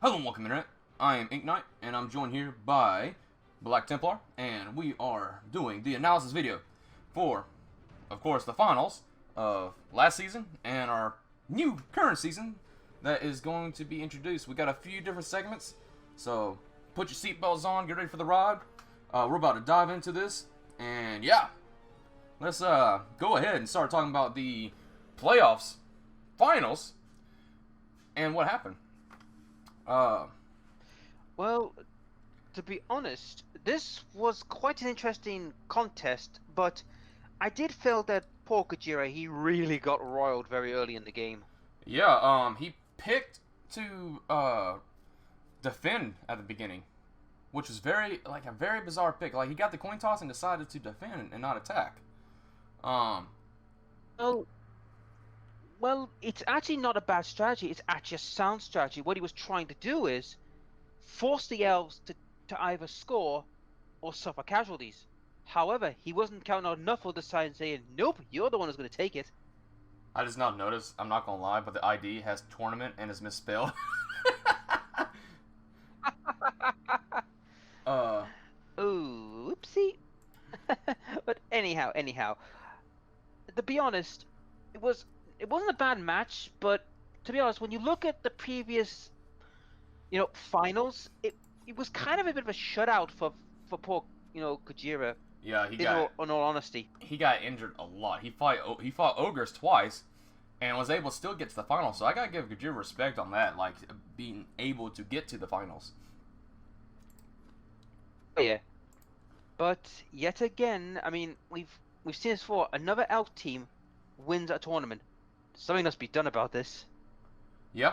Hello and welcome, Internet. I am Ink Knight, and I'm joined here by Black Templar, and we are doing the analysis video for, of course, the finals of last season and our new current season that is going to be introduced. We got a few different segments, so put your seatbelts on, get ready for the ride. We're about to dive into this, and yeah, let's go ahead and start talking about the playoffs, finals, and what happened. Well, to be honest, this was quite an interesting contest, but I did feel that poor Kojira, he really got roiled very early in the game. Yeah, he picked to defend at the beginning, which was a very bizarre pick. Like, he got the coin toss and decided to defend and not attack. Well, it's actually not a bad strategy. It's actually a sound strategy. What he was trying to do is force the elves to either score or suffer casualties. However, he wasn't counting on enough of the side and saying, nope, you're the one who's going to take it. I just not noticed, I'm not gonna lie, but the ID has tournament and is misspelled. Oopsie. But anyhow, to be honest, it wasn't a bad match, but to be honest, when you look at the previous, finals, it was kind of a bit of a shutout for poor, Kojira. Yeah, in all honesty, he got injured a lot. He fought Ogres twice and was able to still get to the finals. So I gotta give Kojira respect on that, like being able to get to the finals. Oh, yeah. But yet again, I mean, we've seen this before. Another elf team wins a tournament. Something must be done about this. Yeah.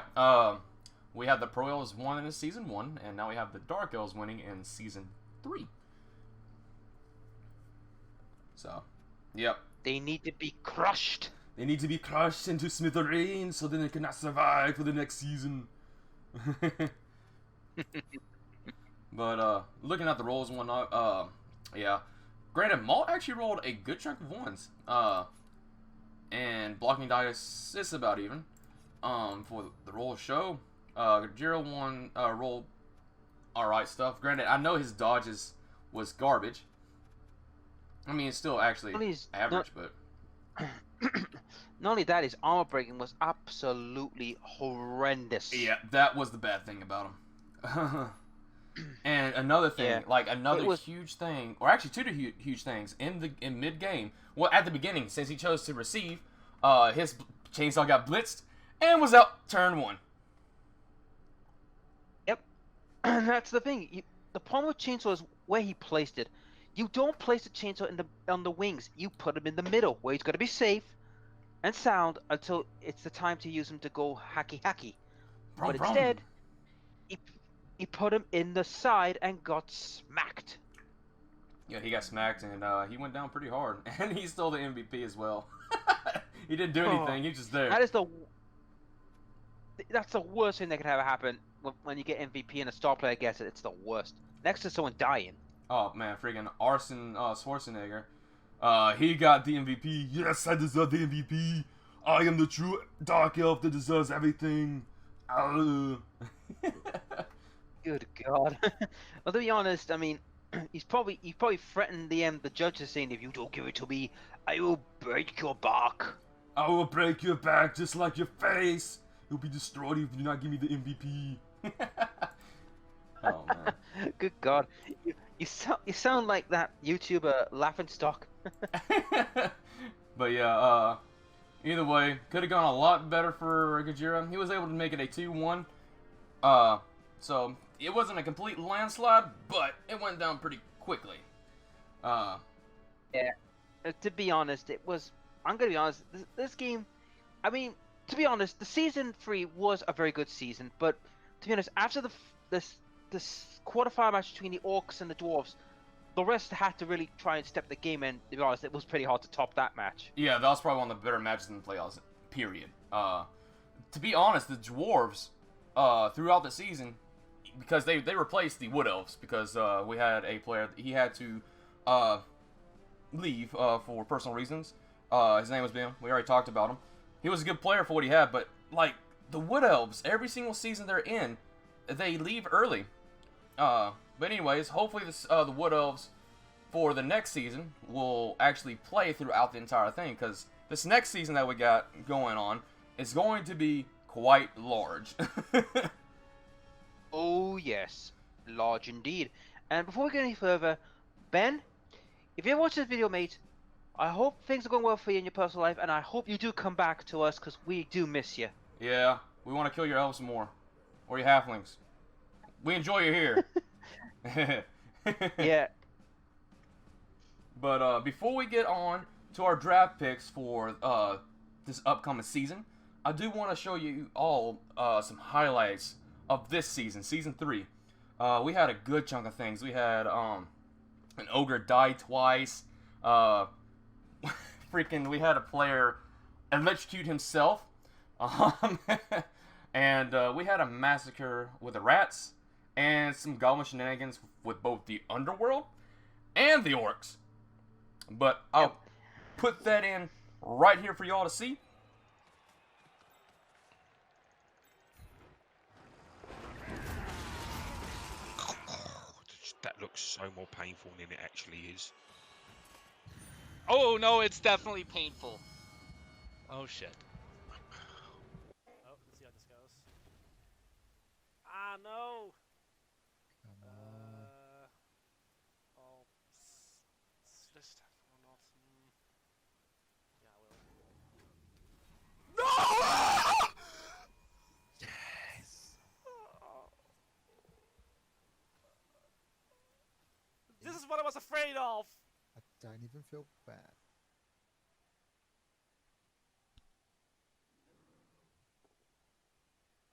We have the Pro Elves won in Season 1, and now we have the Dark Elves winning in Season 3. So, yep. They need to be crushed. They need to be crushed into smithereens so then they cannot survive for the next season. But, looking at the rolls and whatnot, yeah. Granted, Malt actually rolled a good chunk of ones. And blocking dice is about even. For the roll show, Jiro won roll alright stuff. Granted, I know his dodges was garbage. I mean, it's still actually average, but not only that, his armor breaking was absolutely horrendous. Yeah, that was the bad thing about him. And another thing, huge thing, or actually two huge things in mid game. Well, at the beginning, since he chose to receive, his chainsaw got blitzed and was out turn 1. Yep, and that's the thing. The problem with chainsaw is where he placed it. You don't place the chainsaw on the wings. You put him in the middle, where he's got to be safe and sound until it's the time to use him to go hacky. But instead, he put him in the side and got smacked. Yeah, he got smacked, and he went down pretty hard. And he's still the MVP as well. He didn't do anything. He's just there. That's the worst thing that could ever happen when you get MVP and a star player gets it. It's the worst. Next to someone dying. Oh, man, friggin' Arson Schwarzenegger. He got the MVP. Yes, I deserve the MVP. I am the true Dark Elf that deserves everything. Good God. Well, to be honest, I mean, he probably threatened the judges, saying, if you don't give it to me, I will break your back. I will break your back just like your face. You'll be destroyed if you do not give me the MVP. Oh, man. Good God. You sound like that YouTuber laughing stock. But yeah, either way, could have gone a lot better for Gajira. He was able to make it a 2-1. So it wasn't a complete landslide, but it went down pretty quickly. Yeah. To be honest, I'm gonna be honest. This game, I mean, to be honest, the season 3 was a very good season. But to be honest, after this quarterfinal match between the Orcs and the Dwarfs, the rest had to really try and step the game in. To be honest, it was pretty hard to top that match. Yeah, that was probably one of the better matches in the playoffs, period. To be honest, the Dwarves, throughout the season, because they replaced the Wood Elves, because we had a player, he had to leave for personal reasons. His name was Ben. We already talked about him. He was a good player for what he had, but, like, the Wood Elves, every single season they're in, they leave early. But anyways, hopefully the Wood Elves for the next season will actually play throughout the entire thing, because this next season that we got going on is going to be quite large. Oh yes, large indeed. And before we get any further, Ben, if you ever watch this video, mate, I hope things are going well for you in your personal life, and I hope you do come back to us, because we do miss you. Yeah, we want to kill your elves more, or your halflings. We enjoy you here. Yeah. But before we get on to our draft picks for this upcoming season, I do want to show you all some highlights of this season, Season 3. We had a good chunk of things. We had an ogre die twice. We had a player electrocute himself. And we had a massacre with the rats and some goblin shenanigans with both the underworld and the orcs. But I'll put that in right here for y'all to see. That looks so more painful than it actually is. Oh no, it's definitely painful. Oh shit. Oh, let's see how this goes. Ah, no! Oh, just or not. Yeah, I will. No! Yes. This is what I was afraid of. I don't even feel bad.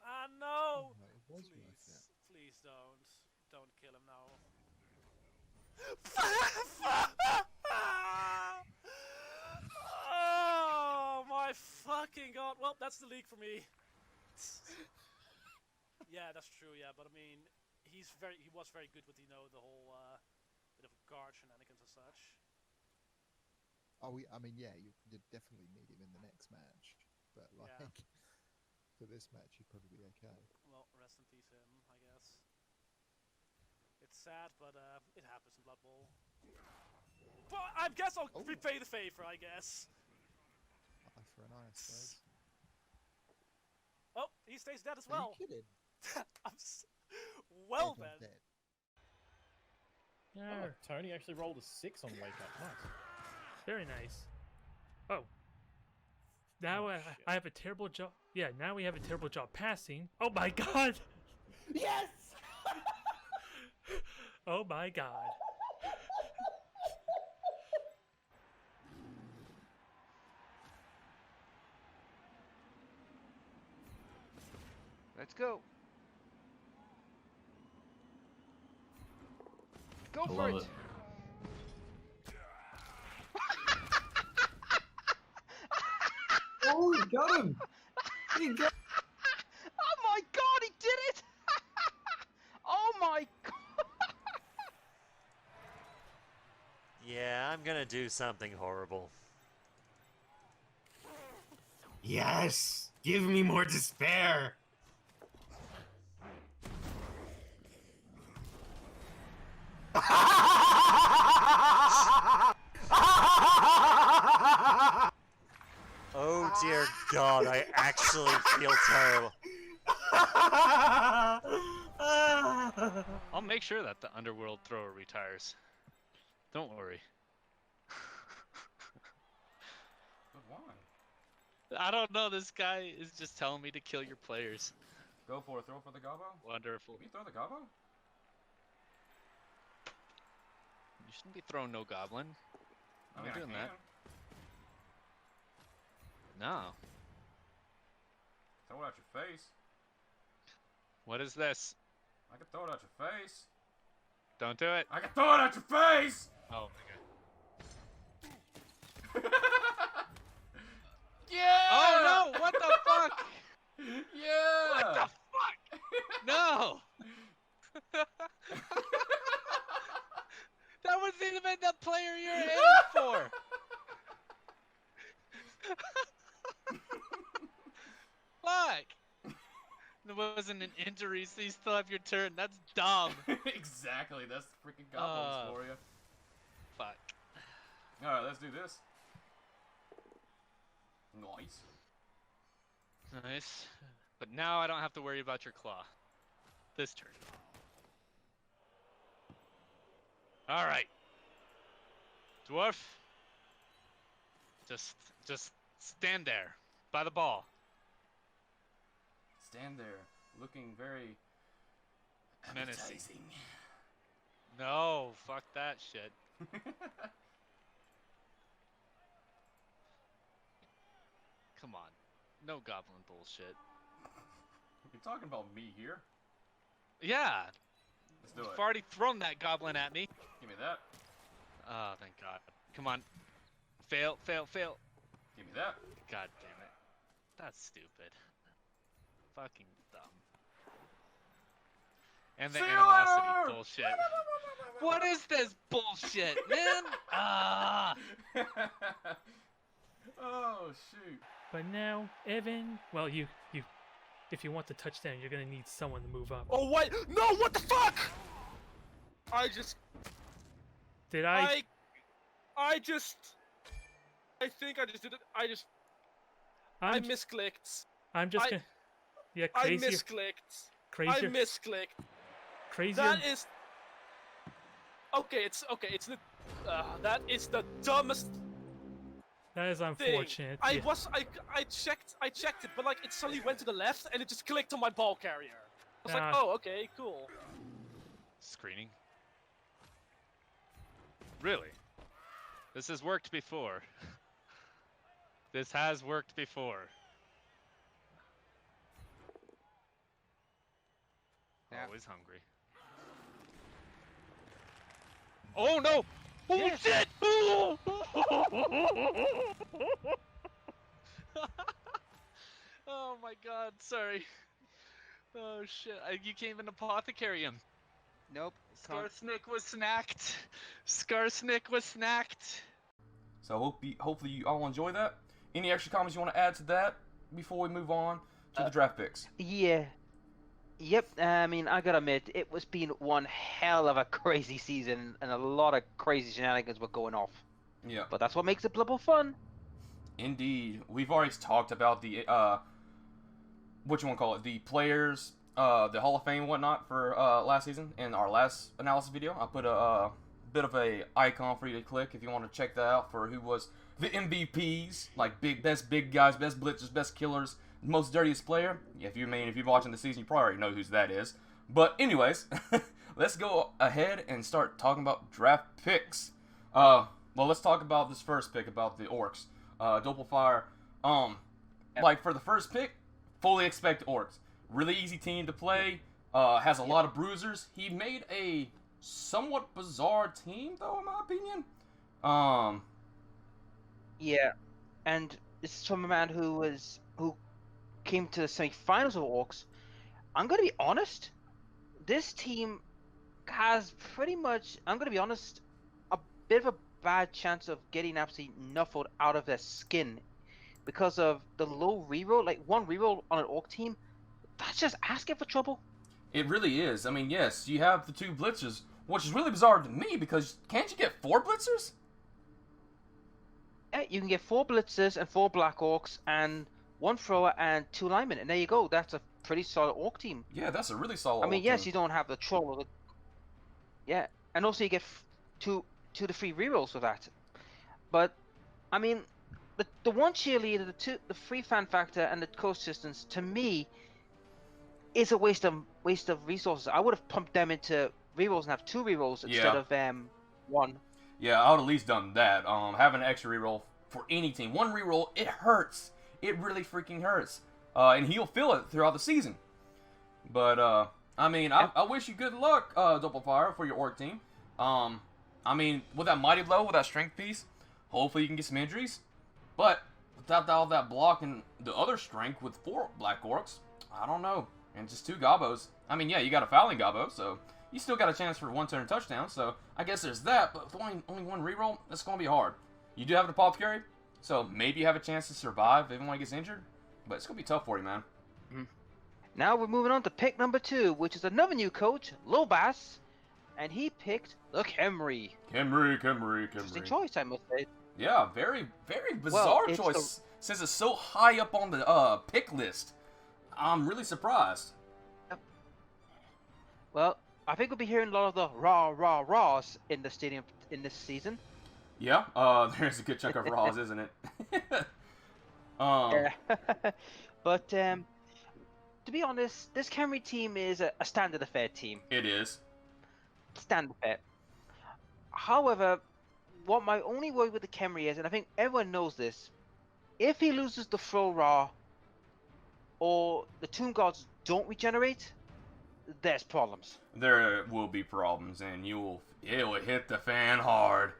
Ah, no! No, it was Please, worth it. please don't kill him now. Oh my fucking god! Well, that's the leak for me. Yeah, that's true. Yeah, but I mean, he was very good with the whole bit of guard shenanigans and such. Oh, I mean, yeah, you definitely need him in the next match, but like for this match, he'd probably be okay. Well, rest in peace him, I guess. It's sad, but it happens in Blood Bowl. But I guess I'll repay the favor, I guess. Eye for an eye, I suppose. Oh, he stays dead as Are well. you kidding? Well Everyone's then. dead. Yeah, Tony actually rolled a 6 on wake up. Nice. Very nice. Oh. Now I have a terrible job. Yeah, now we have a terrible job passing. Oh my god! Yes! Oh my god. Let's go. Go for it. Oh, he got him! He got Oh my god, he did it! Oh my god! Yeah, I'm gonna do something horrible. Yes! Give me more despair! Oh dear god, I actually feel terrible. I'll make sure that the underworld thrower retires. Don't worry. But why? I don't know, this guy is just telling me to kill your players. Go for it. Throw for the gobbo. Wonderful. Can we throw the gobbo? You shouldn't be throwing no goblin. I I'm mean, not doing I can. that. No. Throw it at your face. What is this? I can throw it at your face. Don't do it. I can throw it at your face! Oh my god. Yeah! Oh no! What the fuck? Yeah! What the fuck? No! That wasn't even the player you're aiming for! Fuck! There wasn't an injury, so you still have your turn. That's dumb. Exactly. That's the freaking goblins for you. Fuck. All right, let's do this. Nice. Nice. But now I don't have to worry about your claw. This turn. Alright. Dwarf. Just stand there. By the ball. Stand there, looking very Menacing. appetizing. No, fuck that shit. Come on. No goblin bullshit. You're talking about me here? Yeah. Let's do You've it. already thrown that goblin at me. Give me that. Oh, thank God. Come on. Fail, fail, fail. Give me that. God damn it. That's stupid. Fucking dumb. And the See you animosity later! bullshit. What is this bullshit, man? Ah. Oh shoot. But now, Evan, well, if you want the touchdown, you're gonna need someone to move up. Oh wait, no! What the fuck? I Did I? I think I just did it. I misclicked. I'm just gonna. Yeah, I crazier. misclicked. Crazier. I misclicked. Crazier. That is. Okay, it's okay. It's the. That is the dumbest That is thing. unfortunate. I yeah. checked it, but like it suddenly went to the left and it just clicked on my ball carrier. I was like, Ah. oh, okay, cool. Screening. Really? This has worked before. This has worked before. Yeah. Always hungry. Oh no! Oh Yes. shit! Oh my god, sorry. Oh shit, you can't even apothecary him. Nope. Can't. Skarsnik was snacked. Skarsnik was snacked. So hopefully you all enjoy that. Any extra comments you want to add to that before we move on to the draft picks? Yeah. Yep. I mean, I gotta admit, it was been one hell of a crazy season, and a lot of crazy shenanigans were going off. Yeah. But that's what makes it Blood Bowl fun. Indeed. We've already talked about the what you want to call it, the players, the Hall of Fame and whatnot for last season in our last analysis video. I put a bit of a icon for you to click if you want to check that out for who was the MVPs, like best big guys, best blitzers, best killers, most dirtiest player. If you're watching the season, you probably already know who that is. But anyways, let's go ahead and start talking about draft picks. Well, let's talk about this first pick about the Orcs. Doppelfire. Like for the first pick, fully expect Orcs. Really easy team to play. Has a lot of bruisers. He made a somewhat bizarre team, though, in my opinion. Yeah, and this is from a man who came to the semi-finals of Orcs. I'm gonna be honest. This team has pretty much, I'm gonna be honest, a bit of a bad chance of getting absolutely nuffled out of their skin because of the low reroll. Like one reroll on an Orc team, that's just asking for trouble. It really is. I mean, yes, you have the two blitzers, which is really bizarre to me because can't you get 4 blitzers? Yeah, you can get 4 blitzers and 4 black Orcs and 1 thrower and 2 linemen, and there you go. That's a pretty solid Orc team. Yeah, that's a really solid. I mean, Orc yes, team. you don't have the troll or the... Yeah, and also you get 2 to 3 rerolls with that. But I mean, the one cheerleader, the free fan factor, and the coexistence to me is a waste of resources. I would have pumped them into rerolls and have 2 rerolls instead of 1. Yeah, I would at least done that. Having an extra reroll for any team, 1 reroll, it hurts. It really freaking hurts. And he'll feel it throughout the season. But I mean, I wish you good luck, Doppelfire, for your Orc team. I mean, with that mighty blow, with that strength piece, hopefully you can get some injuries. But without all that block and the other strength with 4 black Orcs, I don't know. And just 2 Gobos. I mean, yeah, you got a fouling Gobbo, so you still got a chance for 1 turn touchdown. So I guess there's that. But with only 1 reroll, that's going to be hard. You do have an apothecary, so maybe you have a chance to survive if anyone gets injured. But it's going to be tough for you, man. Now we're moving on to pick number 2, which is another new coach, Lobas, and he picked the Khemri. Khemri. Interesting choice, I must say. Yeah, very bizarre choice. Since it's so high up on the pick list, I'm really surprised. Well, I think we'll be hearing a lot of the raws in the stadium in this season. Yeah, there's a good chunk of raws, isn't it? Yeah. But to be honest, this Khemri team is a standard affair team. It is. Standard affair. However, what my only worry with the Khemri is, and I think everyone knows this, if he loses the Throw Raw or the Tomb Gods don't regenerate, there's problems. There will be problems, and it will hit the fan hard.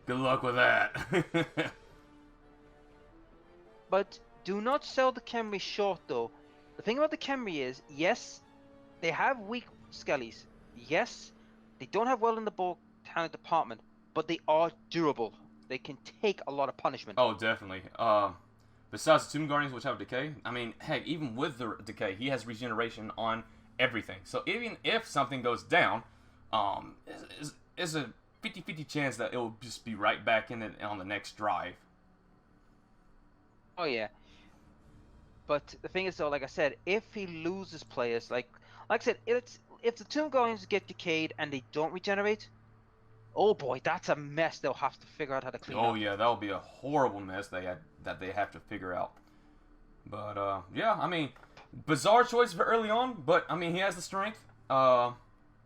Good luck with that. But do not sell the Khemri short, though. The thing about the Khemri is, yes, they have weak skellies. Yes, they don't have well in the ball talent department, but they are durable. They can take a lot of punishment. Oh, definitely. Besides the Tomb Guardians, which have Decay, I mean, heck, even with the Decay, he has regeneration on everything. So even if something goes down, is a 50-50 chance that it will just be right back in it on the next drive. Oh yeah. But the thing is, though, like I said, if he loses players, like I said, if the Tomb Guardians get decayed and they don't regenerate, oh boy, that's a mess. They'll have to figure out how to clean up. Oh yeah, that'll be a horrible mess that they have to figure out. But yeah, I mean, bizarre choice for early on, but I mean, he has the strength, and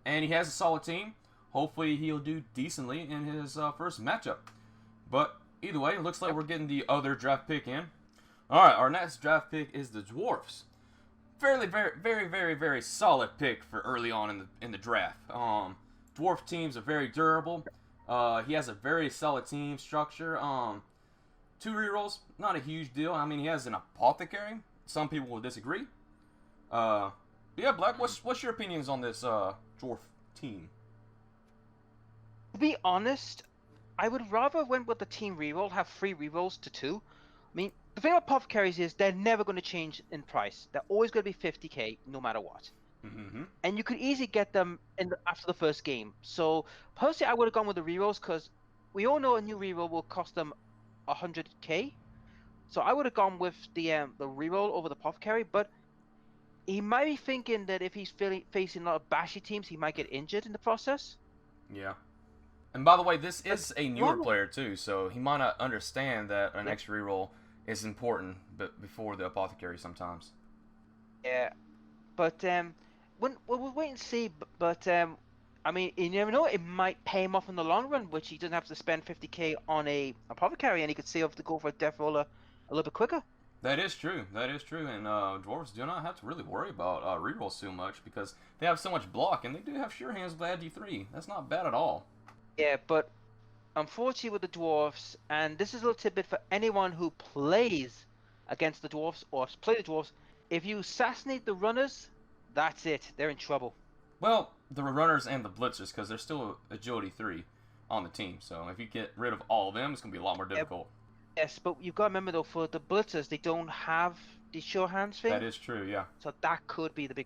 he has a solid team. Hopefully, he'll do decently in his first matchup. But either way, it looks like we're getting the other draft pick in. All right, our next draft pick is the Dwarfs. Very solid pick for early on in the draft. Dwarf teams are very durable. He has a very solid team structure. 2 rerolls, not a huge deal. I mean, he has an apothecary. Some people will disagree. Yeah, Black, what's your opinions on this dwarf team? To be honest, I would rather went with the team reroll, have 3 rerolls to 2. I mean, the thing about apothecaries is they're never going to change in price. They're always going to be 50k no matter what. Mm-hmm. And you could easily get them after the first game. So personally, I would have gone with the rerolls because we all know a new reroll will cost them 100k. So I would have gone with the reroll over the apothecary. But he might be thinking that if he's facing a lot of Banshee teams, he might get injured in the process. Yeah. And by the way, this is a newer player too, so he might not understand that an extra reroll is important, but before the apothecary sometimes. Yeah, but we'll wait and see. But I mean, you never know. It might pay him off in the long run, which he doesn't have to spend 50k on a apothecary, and he could save to go for a death roll a little bit quicker. That is true. That is true. And dwarves do not have to really worry about rerolls too much because they have so much block, and they do have sure hands with AD3. That's not bad at all. Yeah, but unfortunately with the dwarfs, and this is a little tidbit for anyone who plays against the dwarfs or play the dwarfs, if you assassinate the runners, that's it. They're in trouble. Well, the runners and the blitzers, because there's still agility 3 on the team. So if you get rid of all of them, it's going to be a lot more difficult. Yes, but you've got to remember though, for the blitzers, they don't have the sure hands thing. That is true, yeah. So that could be the big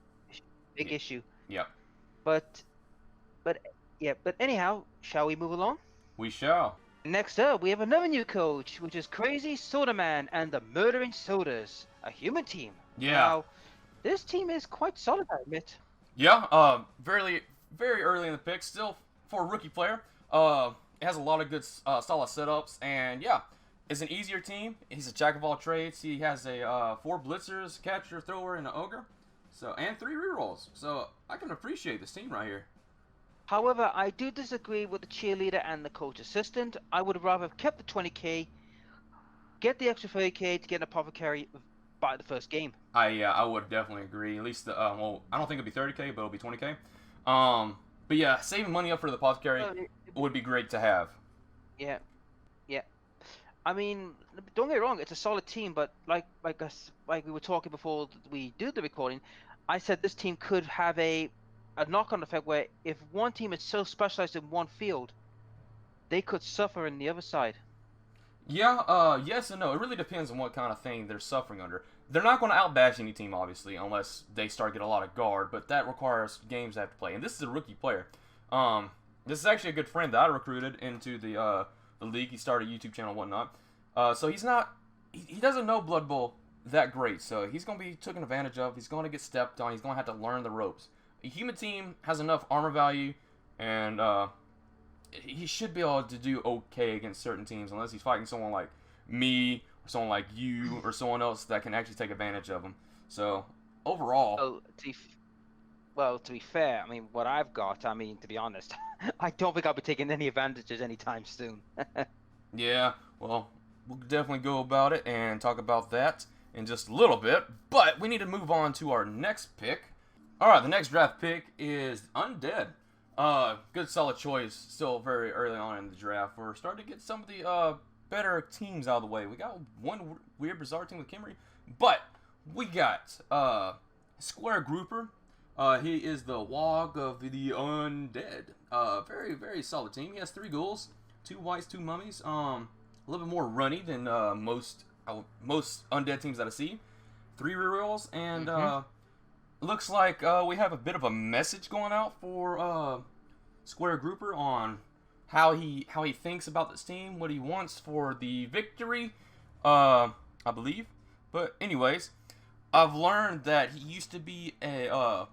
issue. Yeah. But anyhow, shall we move along? We shall. Next up, we have another new coach, which is Crazy Soda Man and the Murdering Sodas, a human team. Yeah. Now, this team is quite solid, I admit. Yeah, very early in the pick, still for a rookie player. It has a lot of good, solid setups, and yeah, it's an easier team. He's a jack of all trades. He has a 4 blitzers, catcher, thrower, and an ogre, and 3 rerolls. So I can appreciate this team right here. However, I do disagree with the cheerleader and the coach assistant. I would have rather have kept the 20k, get the extra 30k to get an apothecary by the first game. I would definitely agree. At least well, I don't think it'd be 30k, but it'll be 20k. But yeah, saving money up for the apothecary would be great to have. Yeah. I mean, don't get me wrong, it's a solid team, but like we were talking before we did the recording, I said this team could have a knock-on effect where if one team is so specialized in one field, they could suffer in the other side. Yeah, yes and no. It really depends on what kind of thing they're suffering under. they're not going to outbash any team, obviously, unless they start getting a lot of guard, but that requires games they have to play. And this is a rookie player. This is actually a good friend that I recruited into the league. He started a YouTube channel and whatnot. So he's not, he doesn't know Blood Bowl that great, so he's going to be taken advantage of. He's going to get stepped on. He's going to have to learn the ropes. A human team has enough armor value, and he should be able to do okay against certain teams, unless he's fighting someone like me, or someone like you, or someone else that can actually take advantage of him. So, overall... Well, to be fair, I mean, what I've got, I mean, to be honest, I don't think I'll be taking any advantages anytime soon. Yeah, well, we'll definitely go about it and talk about that in just a little bit, but we need to move on to our next pick. Alright, the next draft pick is Undead. Good solid choice, still very early on in the draft. We're starting to get some of the better teams out of the way. We got one weird bizarre team with Kimmery, but we got Square Grouper. He is the Wog of the Undead. Very, very solid team. He has 3 ghouls, 2 whites, 2 mummies. A little bit more runny than most Undead teams that I see. 3 rerolls, and looks like we have a bit of a message going out for Square Grouper on how he thinks about this team, what he wants for the victory, I believe. But anyways, I've learned that he used to be a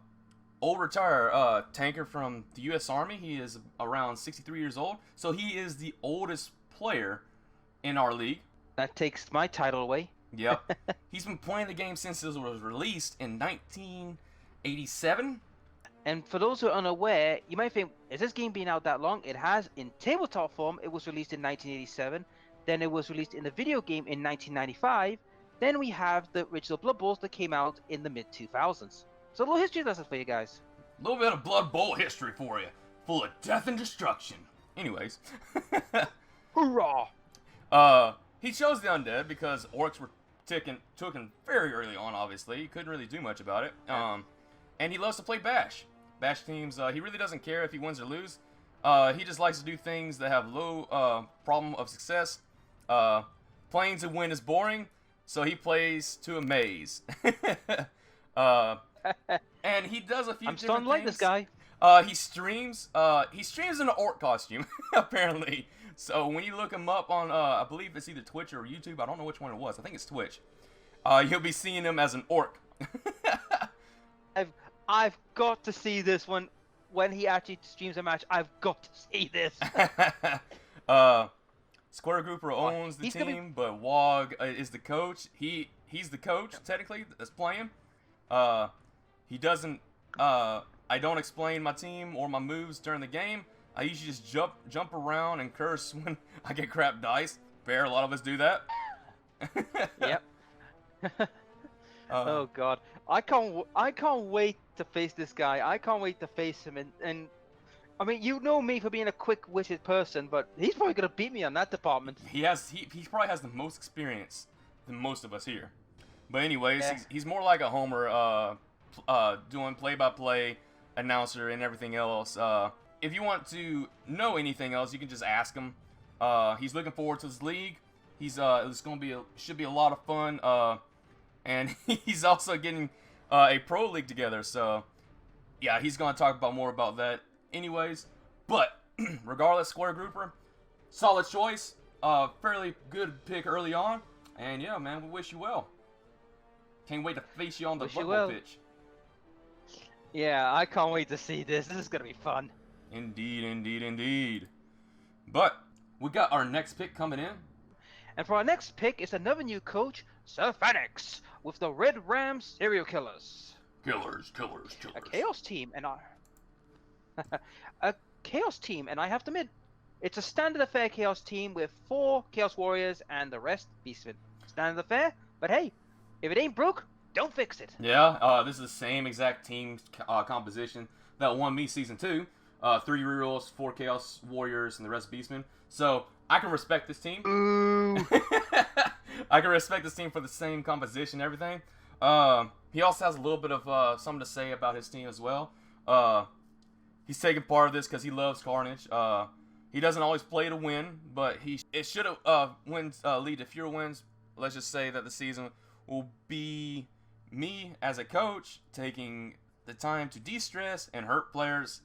old retired tanker from the U.S. Army. He is around 63 years old, so he is the oldest player in our league. That takes my title away. Yep. He's been playing the game since it was released in 1987. And for those who are unaware, you might think, is this game been out that long? It has. In tabletop form, it was released in 1987. Then it was released in the video game in 1995. Then we have the original Blood Bowls that came out in the mid-2000s. So a little history lesson for you guys. A little bit of Blood Bowl history for you. Full of death and destruction. Anyways. Hoorah! He chose the Undead because Orcs were taken very early on, obviously. He couldn't really do much about it. And he loves to play Bash. Bash teams, he really doesn't care if he wins or lose. He just likes to do things that have low problem of success. Playing to win is boring, so he plays to amaze. And he does a few I'm different starting to like this guy. He streams in an orc costume, apparently. So when you look him up on, I believe it's either Twitch or YouTube. I don't know which one it was. I think it's Twitch. You'll be seeing him as an orc. I've got to see this one when he actually streams a match. I've got to see this. Square Grouper owns the team, but Wog is the coach. He's the coach technically that's playing. He doesn't. I don't explain my team or my moves during the game. I usually just jump around and curse when I get crap dice. Fair, a lot of us do that. Yep. Oh God, I can't wait to face this guy. I can't wait to face him. And I mean, you know me for being a quick-witted person, but he's probably gonna beat me on that department. He probably has the most experience than most of us here. But anyways, Yeah. he's more like a homer, doing play-by-play announcer and everything else. If you want to know anything else, you can just ask him. He's looking forward to this league. It's should be a lot of fun. And he's also getting a pro league together. So yeah, he's gonna talk more about that. Anyways, but regardless, Square Grouper, solid choice. Fairly good pick early on. And yeah, man, we wish you well. Can't wait to face you on the football pitch. Yeah, I can't wait to see this. This is gonna be fun. Indeed, indeed, indeed. But we got our next pick coming in. And for our next pick is another new coach, Sir Phoenix, with the Red Ram Serial Killers. Killers. A chaos team, and I have to admit, it's a standard affair chaos team with 4 chaos warriors and the rest beastmen. Standard affair, but hey, if it ain't broke, don't fix it. Yeah, this is the same exact team composition that won me season 2. 3 rerolls, 4 chaos warriors, and the rest beastmen. So I can respect this team. Ooh. I can respect this team for the same composition and everything. He also has a little bit of something to say about his team as well. He's taking part of this because he loves Carnage. He doesn't always play to win, but it should lead to fewer wins. Let's just say that the season will be me as a coach taking the time to de-stress and hurt players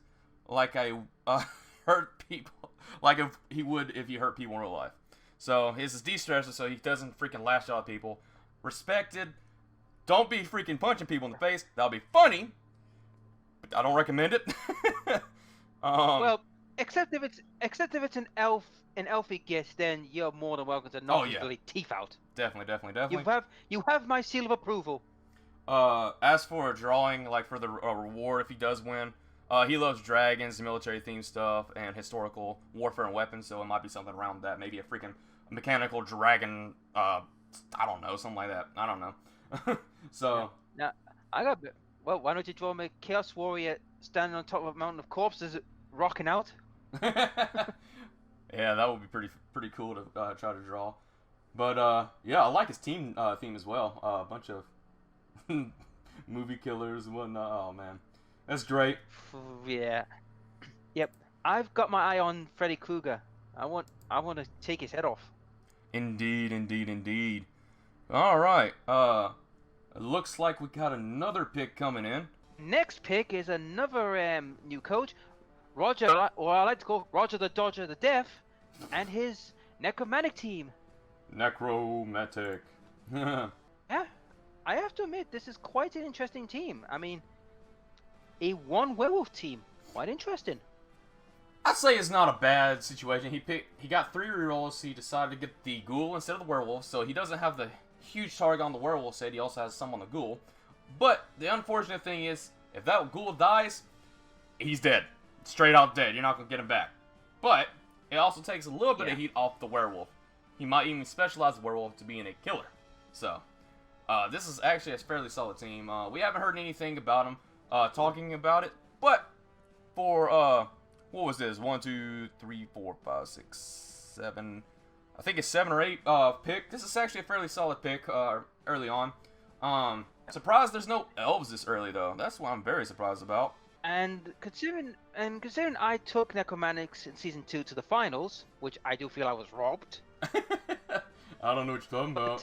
like I hurt people, like if he would if he hurt people in real life. So his is de-stressor, so he doesn't freaking lash out at people. Respected. Don't be freaking punching people in the face. That'll be funny, but I don't recommend it. Well, except if it's an elfy gift, then you're more than welcome to knock his bloody teeth out. Definitely. You have my seal of approval. As for a drawing, like for the reward if he does win, he loves dragons, military themed stuff, and historical warfare and weapons. So it might be something around that. Maybe a freaking mechanical dragon. I don't know, something like that. I don't know. So now I got. Well, why don't you draw me a Chaos Warrior standing on top of a mountain of corpses, rocking out? Yeah, that would be pretty cool to try to draw. But yeah, I like his team theme as well. A bunch of movie killers and whatnot. Oh man, that's great. Yeah. Yep. I've got my eye on Freddy Krueger. I want to take his head off. Indeed. All right. It looks like we got another pick coming in. Next pick is another new coach, Roger, or I like to call Roger the Dodger the Deaf, and his Necromantic team. Necromantic. Yeah, I have to admit, this is quite an interesting team. I mean, a one werewolf team, quite interesting. I'd say it's not a bad situation. He got 3 rerolls, so he decided to get the ghoul instead of the werewolf, so he doesn't have the huge target on the werewolf set. He also has some on the ghoul. But the unfortunate thing is, if that ghoul dies, he's dead. Straight out dead. You're not going to get him back. But it also takes a little bit of heat off the werewolf. He might even specialize the werewolf to being a killer. So, this is actually a fairly solid team. We haven't heard anything about him talking about it. But for, what was this? 1, 2, 3, 4, 5, 6, 7. I think it's 7 or 8 pick. This is actually a fairly solid pick early on. Surprised there's no elves this early though. That's what I'm very surprised about. And considering I took Necromantics in season 2 to the finals, which I do feel I was robbed. I don't know what you're talking about.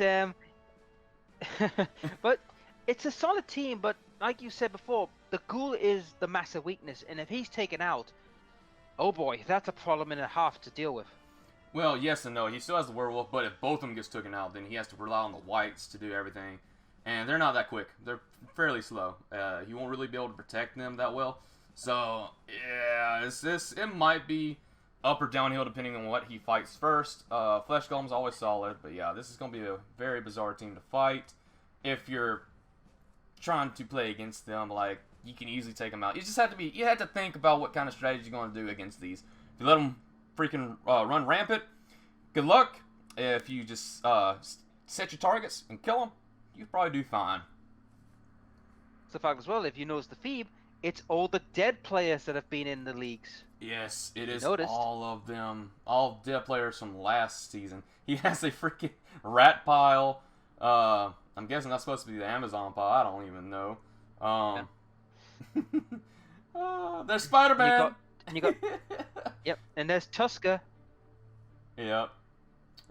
But, but it's a solid team. But like you said before, the ghoul is the massive weakness, and if he's taken out, oh boy, that's a problem and a half to deal with. Well, yes and no. He still has the werewolf, but if both of them gets taken out, then he has to rely on the whites to do everything. And they're not that quick. They're fairly slow. He won't really be able to protect them that well. So, yeah, it might be up or downhill depending on what he fights first. Flesh Golem's always solid, but yeah, this is going to be a very bizarre team to fight. If you're trying to play against them, like, you can easily take them out. You have to think about what kind of strategy you're going to do against these. If you let them freaking run rampant, good luck. If you just set your targets and kill them, you probably do fine. The fact as well, if you notice the Phoebe, it's all the dead players that have been in the leagues. Yes, it is all of them. All dead players from last season. He has a freaking rat pile. I'm guessing that's supposed to be the Amazon pile. I don't even know. There's Spider-Man. And you got yep, and there's Tusker. Yep.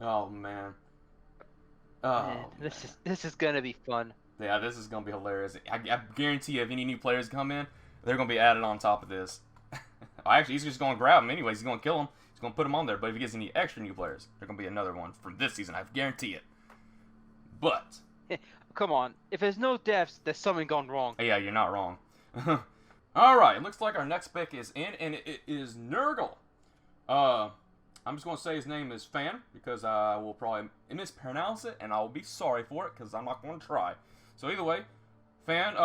Oh man. Oh, man, this is gonna be fun. Yeah, this is gonna be hilarious. I guarantee you, if any new players come in, they're gonna be added on top of this. Actually, he's just gonna grab them anyways. He's gonna kill them. He's gonna put them on there. But if he gets any extra new players, there's gonna be another one from this season. I guarantee it. But come on, if there's no deaths, there's something gone wrong. Yeah, you're not wrong. All right, it looks like our next pick is in, and it is Nurgle. I'm just going to say his name is Fan, because I will probably mispronounce it, and I will be sorry for it, because I'm not going to try. So either way, Fan,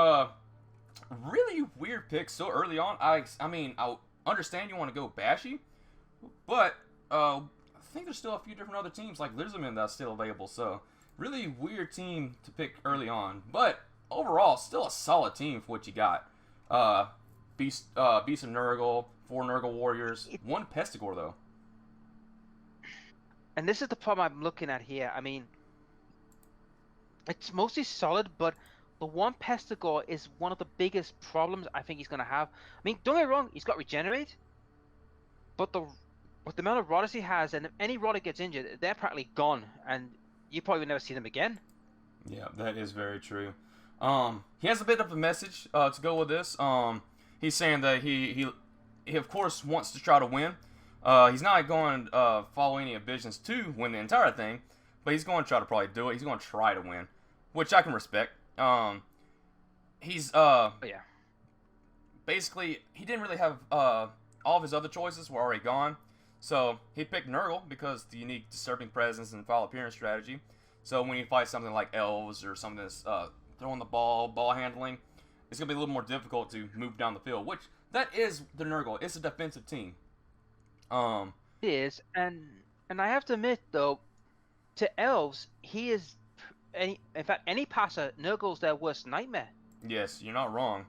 really weird pick so early on. I mean, I understand you want to go Banshee, but I think there's still a few different other teams, like Lizardman, that's still available, so really weird team to pick early on. But overall, still a solid team for what you got. Beast of Nurgle, 4 Nurgle Warriors, 1 Pestigore, though. And this is the problem I'm looking at here. I mean, it's mostly solid, but the 1 Pestigore is one of the biggest problems I think he's going to have. I mean, don't get me wrong, he's got Regenerate, but with the amount of rotters he has, and if any rotter gets injured, they're practically gone, and you probably will never see them again. Yeah, that is very true. He has a bit of a message to go with this. He's saying that he of course wants to try to win. He's not going to follow any ambitions to win the entire thing, but he's going to try to probably do it. He's going to try to win, which I can respect. He's Yeah. basically, he didn't really have all of his other choices were already gone. So he picked Nurgle because the unique disturbing presence and foul appearance strategy. So when you fight something like Elves or something that's throwing the ball handling, it's going to be a little more difficult to move down the field, which that is the Nurgle. It's a defensive team. It is, and I have to admit though, to Elves, he is in fact any passer, Nurgle's their worst nightmare. Yes, you're not wrong.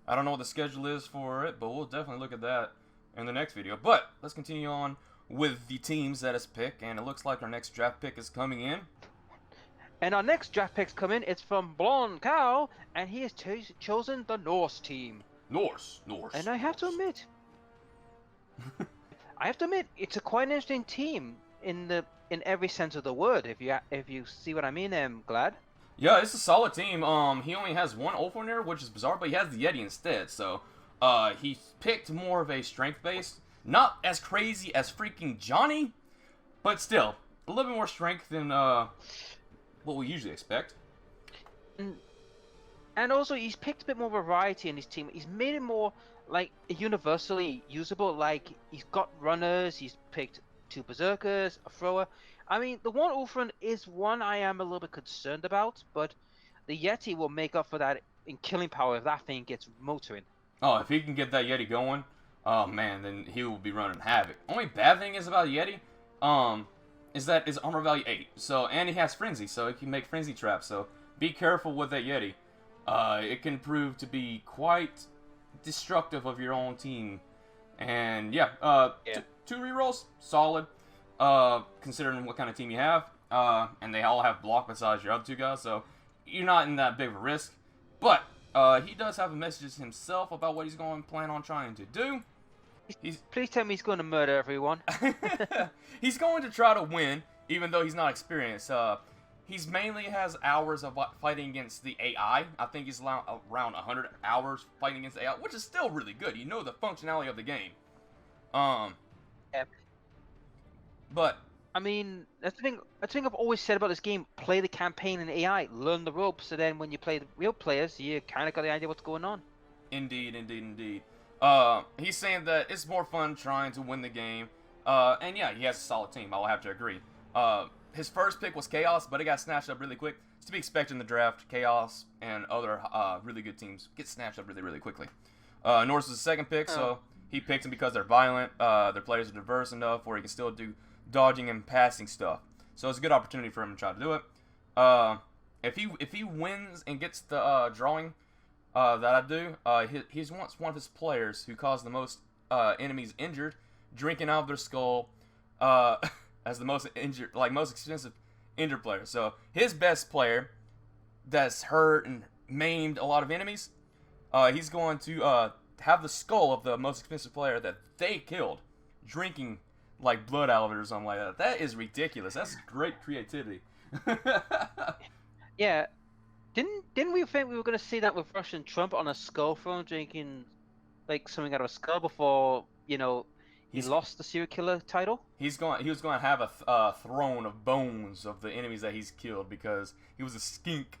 I don't know what the schedule is for it, but we'll definitely look at that in the next video. But let's continue on with the teams that is picked, and it looks like our next draft pick is coming in. And our next draft pick's coming. It's from Blonde Cow, and he has chosen the Norse team. Norse. And I have to admit, it's a quite interesting team in every sense of the word. If you see what I mean, Glad. Yeah, it's a solid team. He only has one Ulfwinter, which is bizarre, but he has the Yeti instead. So, he picked more of a strength base. Not as crazy as freaking Johnny, but still a little bit more strength than what we usually expect. And also, he's picked a bit more variety in his team. He's made it more like universally usable. Like he's got runners. He's picked 2 berserkers, a thrower. I mean, the one Ulfrun is one I am a little bit concerned about, but the Yeti will make up for that in killing power if that thing gets motoring. Oh, if he can get that Yeti going, oh man, then he will be running havoc. Only bad thing is about Yeti, is that his armor value 8. So, and he has frenzy, so he can make frenzy traps. So, be careful with that Yeti. It can prove to be quite destructive of your own team. And yeah, 2 rerolls, solid. Considering what kind of team you have, and they all have block besides your other 2 guys, so you're not in that big of a risk. But he does have a message himself about what he's going to plan on trying to do. Please tell me he's going to murder everyone. He's going to try to win, even though he's not experienced. He's mainly has hours of fighting against the AI. I think he's around 100 hours fighting against the AI, which is still really good. You know the functionality of the game. Yeah. But I mean, that's the thing I've always said about this game: play the campaign in AI, learn the ropes, so then when you play the real players, you kind of got the idea what's going on. Indeed. He's saying that it's more fun trying to win the game. And yeah, he has a solid team. I'll have to agree. His first pick was Chaos, but it got snatched up really quick. It's to be expected in the draft. Chaos and other really good teams get snatched up really quickly. Norse is the second pick, so he picked them because they're violent. Their players are diverse enough where he can still do dodging and passing stuff. So it's a good opportunity for him to try to do it. If he wins and gets the drawing that I do, he wants one of his players who caused the most enemies injured drinking out of their skull as the most injured, most expensive injured player. So his best player that's hurt and maimed a lot of enemies, he's going to have the skull of the most expensive player that they killed drinking like blood out of it or something like that. That is ridiculous. That's great creativity. Yeah, didn't we think we were gonna see that with Russian Trump on a skull throne drinking like something out of a skull before he lost the serial killer title? He was going to have a throne of bones of the enemies that he's killed because he was a skink,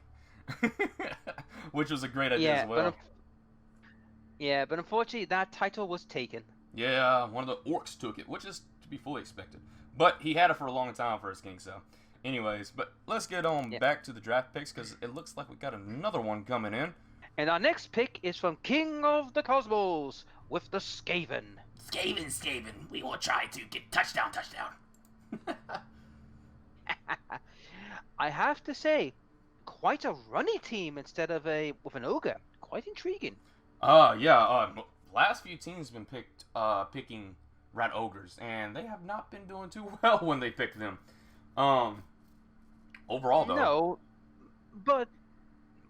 which was a great idea as well. But unfortunately that title was taken. Yeah, one of the Orcs took it, which is to be fully expected. But he had it for a long time for his king, so. Anyways, but let's get on back to the draft picks because it looks like we got another one coming in. And our next pick is from King of the Kosmos with the Skaven. Skaven, we will try to get touchdown. I have to say, quite a runny team instead of with an ogre. Quite intriguing. Last few teams have been picking rat ogres, and they have not been doing too well when they pick them. Overall though. No, but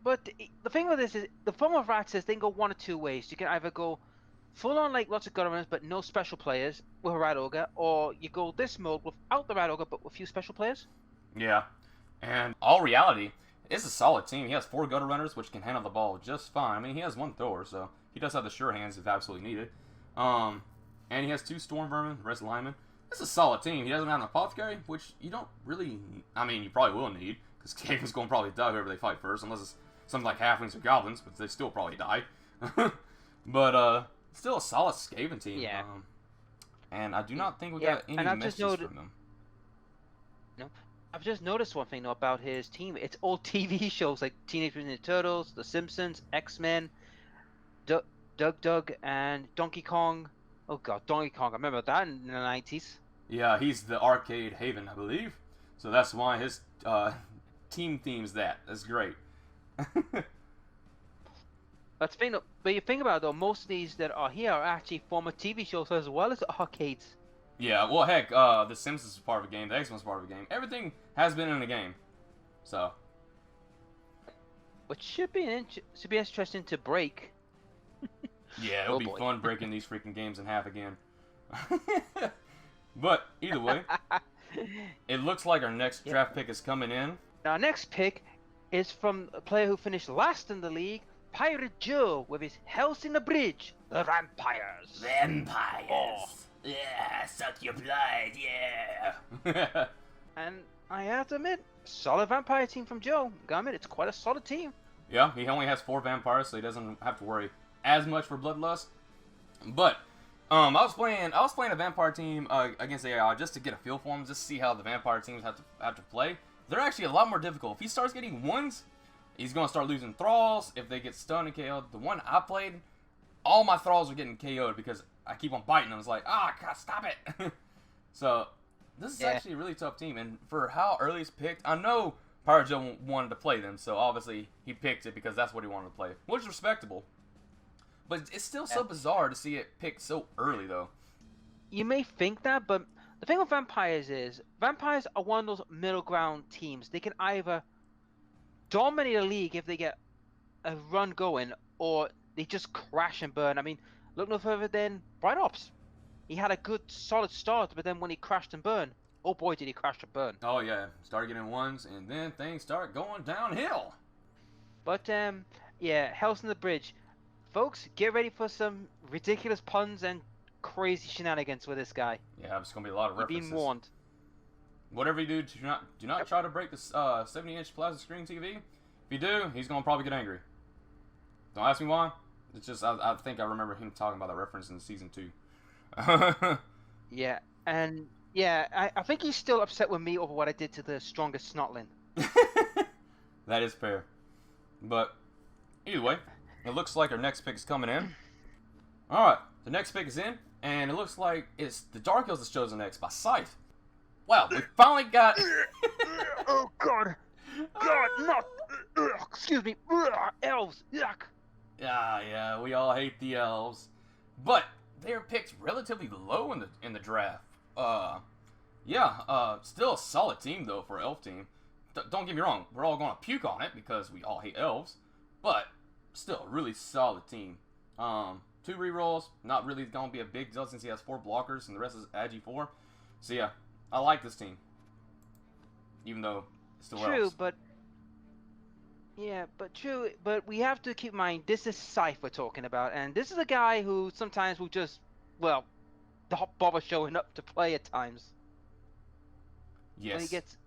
the thing with this is the problem with rats is they can go one of 2 ways. You can either go full on like lots of governments but no special players with a rat ogre, or you go this mode without the rat ogre but with few special players. Yeah, and all reality, it's a solid team. He has 4 gutter runners, which can handle the ball just fine. I mean, he has 1 thrower, so he does have the sure hands if absolutely needed. And he has 2 storm vermin, rest linemen. It's a solid team. He doesn't have an apothecary, which you don't really. I mean, you probably will need, because Skaven's going to probably die whoever they fight first, unless it's something like halflings or goblins, but they still probably die. But still a solid Skaven team. Yeah. And I do not think we got any messages from them. No, I've just noticed one thing though about his team. It's all TV shows like Teenage Mutant Ninja Turtles, The Simpsons, X-Men, Doug, and Donkey Kong. Oh god, Donkey Kong! I remember that in the 90s. Yeah, he's the arcade haven, I believe. So that's why his team theme's that. That's great. But you think about it though, most of these that are here are actually former TV shows as well as arcades. Yeah, well, heck, The Simpsons is part of a game. The X-Men is part of a game. Everything has been in a game. So. Which should be interesting to break. Yeah, it'll be fun breaking these freaking games in half again. But either way, it looks like our next draft pick is coming in. Our next pick is from a player who finished last in the league, Pirate Joe, with his House in the Bridge, the Vampires. Vampires. Oh. Yeah, suck your blood, yeah. And I have to admit, solid vampire team from Joe. Gotta admit, it's quite a solid team. Yeah, he only has 4 vampires, so he doesn't have to worry as much for bloodlust. But I was playing a vampire team against AI just to get a feel for them, just to see how the vampire teams have to play. They're actually a lot more difficult. If he starts getting 1s, he's gonna start losing thralls. If they get stunned and KO'd, the one I played, all my thralls are getting KO'd because I keep on biting them. It's like, God, stop it. So this is actually a really tough team, and for how early it's picked, I know Pirate Joe wanted to play them, so obviously he picked it because that's what he wanted to play, which is respectable. But it's still so bizarre to see it picked so early, though. You may think that, but the thing with vampires is, vampires are one of those middle ground teams. They can either dominate a league if they get a run going, or they just crash and burn. I mean, look no further than Bright Ops. He had a good, solid start, but then when he crashed and burned, oh boy, did he crash and burn. Oh yeah, started getting 1s, and then things start going downhill. But yeah, House in the Bridge. Folks, get ready for some ridiculous puns and crazy shenanigans with this guy. Yeah, it's gonna be a lot of references. You've been warned. Whatever you do, do not try to break this 70-inch plasma screen TV. If you do, he's gonna probably get angry. Don't ask me why. It's just I think I remember him talking about that reference in season 2. Yeah, and yeah, I think he's still upset with me over what I did to the strongest snotling. That is fair. But either way, it looks like our next pick is coming in. Alright, the next pick is in, and it looks like it's the DarkKills that's chosen next by Scythe. Wow, we finally got... Oh god! God, not... excuse me, elves! Yuck! Yeah, we all hate the elves. But they're picked relatively low in the draft. Still a solid team, though, for an elf team. Don't get me wrong, we're all going to puke on it because we all hate elves. But still, a really solid team. 2 rerolls, not really going to be a big deal since he has 4 blockers and the rest is Agi 4. So yeah, I like this team. Even though it's still elves. True, but we have to keep in mind, this is Scythe we're talking about, and this is a guy who sometimes will just, well, not bother showing up to play at times. Yes.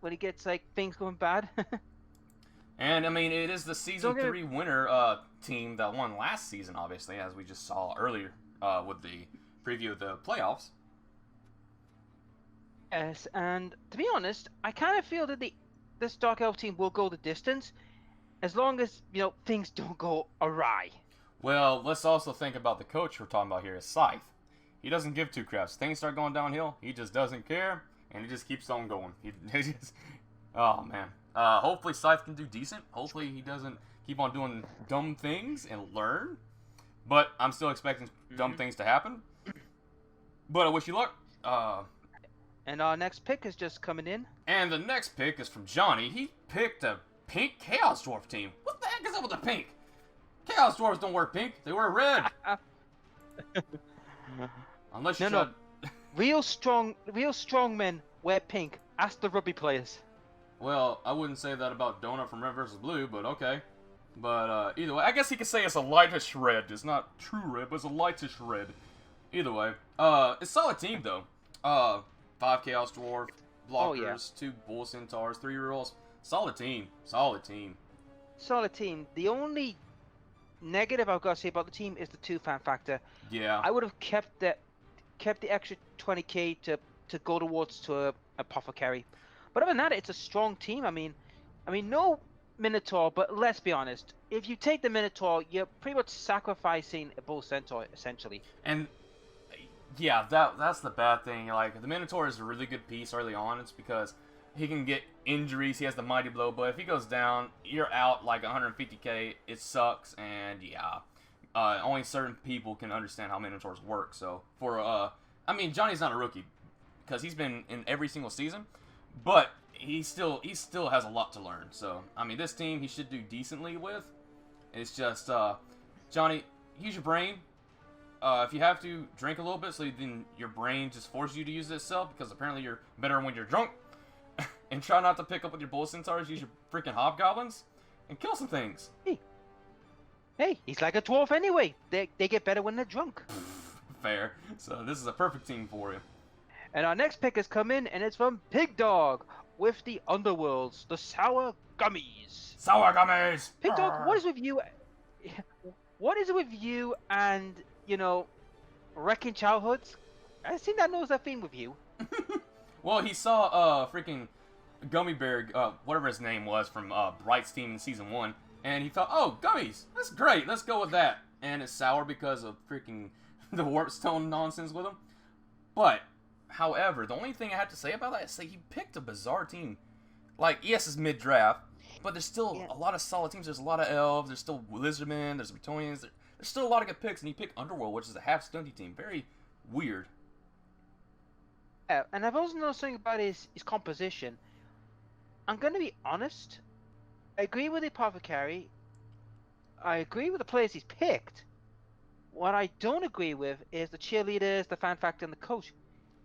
When he gets like things going bad. And I mean, it is the season 3 winner team that won last season, obviously, as we just saw earlier with the preview of the playoffs. Yes, and to be honest, I kind of feel that this Dark Elf team will go the distance, as long as things don't go awry. Well, let's also think about the coach we're talking about here, is Scythe. He doesn't give 2 craps. Things start going downhill, he just doesn't care, and he just keeps on going. He just, oh man. Hopefully Scythe can do decent. Hopefully he doesn't keep on doing dumb things and learn. But I'm still expecting dumb things to happen. But I wish you luck. And our next pick is just coming in. And the next pick is from Johnny. He picked a pink Chaos Dwarf team. What the heck is up with the pink? Chaos Dwarves don't wear pink. They wear red. Unless you no. Real strong men wear pink. Ask the rugby players. Well, I wouldn't say that about Donut from Red vs. Blue, but okay. But either way, I guess he could say it's a lightish red. It's not true red, but it's a lightish red. Either way, it's a solid team though. 5 Chaos Dwarf, blockers, 2 Bull Centaurs, 3 Rerolls. Solid team. Solid team. Solid team. The only negative I've got to say about the team is the 2 fan factor. Yeah. I would have kept the extra 20k to go towards to a apothecary. But other than that, it's a strong team. I mean, no Minotaur, but let's be honest. If you take the Minotaur, you're pretty much sacrificing a Bull Centaur, essentially. And yeah, that's the bad thing. Like, the Minotaur is a really good piece early on. It's because he can get injuries. He has the Mighty Blow, but if he goes down, you're out like 150k. It sucks, and yeah, only certain people can understand how Minotaurs work. So for I mean, Johnny's not a rookie because he's been in every single season, but he still has a lot to learn. So I mean, this team he should do decently with. It's just Johnny, use your brain. If you have to, drink a little bit so then your brain just forces you to use it itself, because apparently you're better when you're drunk. And try not to pick up with your Bull Centaurs, use your freaking Hobgoblins, and kill some things. Hey, he's like a dwarf anyway. They get better when they're drunk. Fair. So this is a perfect team for you. And our next pick has come in, and it's from Pigdog with the Underworlds, the Sour Gummies. Sour Gummies! Pigdog, what is with you? What is it with you and, you know, wrecking childhoods? I think that knows that theme with you. Well, he saw freaking Gummy Bear, whatever his name was, from Bright's team in Season 1, and he thought, oh, gummies, that's great, let's go with that. And it's sour because of freaking the Warpstone nonsense with him. But, however, the only thing I have to say about that is that he picked a bizarre team. Like, yes, it's mid-draft, but there's still a lot of solid teams. There's a lot of Elves, there's still Lizardmen, there's Bretonnians, there's still a lot of good picks, and he picked Underworld, which is a half-stunty team. Very weird. Yeah, and I've also noticed something about his composition. I'm going to be honest. I agree with the Apothecary. I agree with the players he's picked. What I don't agree with is the cheerleaders, the fan factor, and the coach.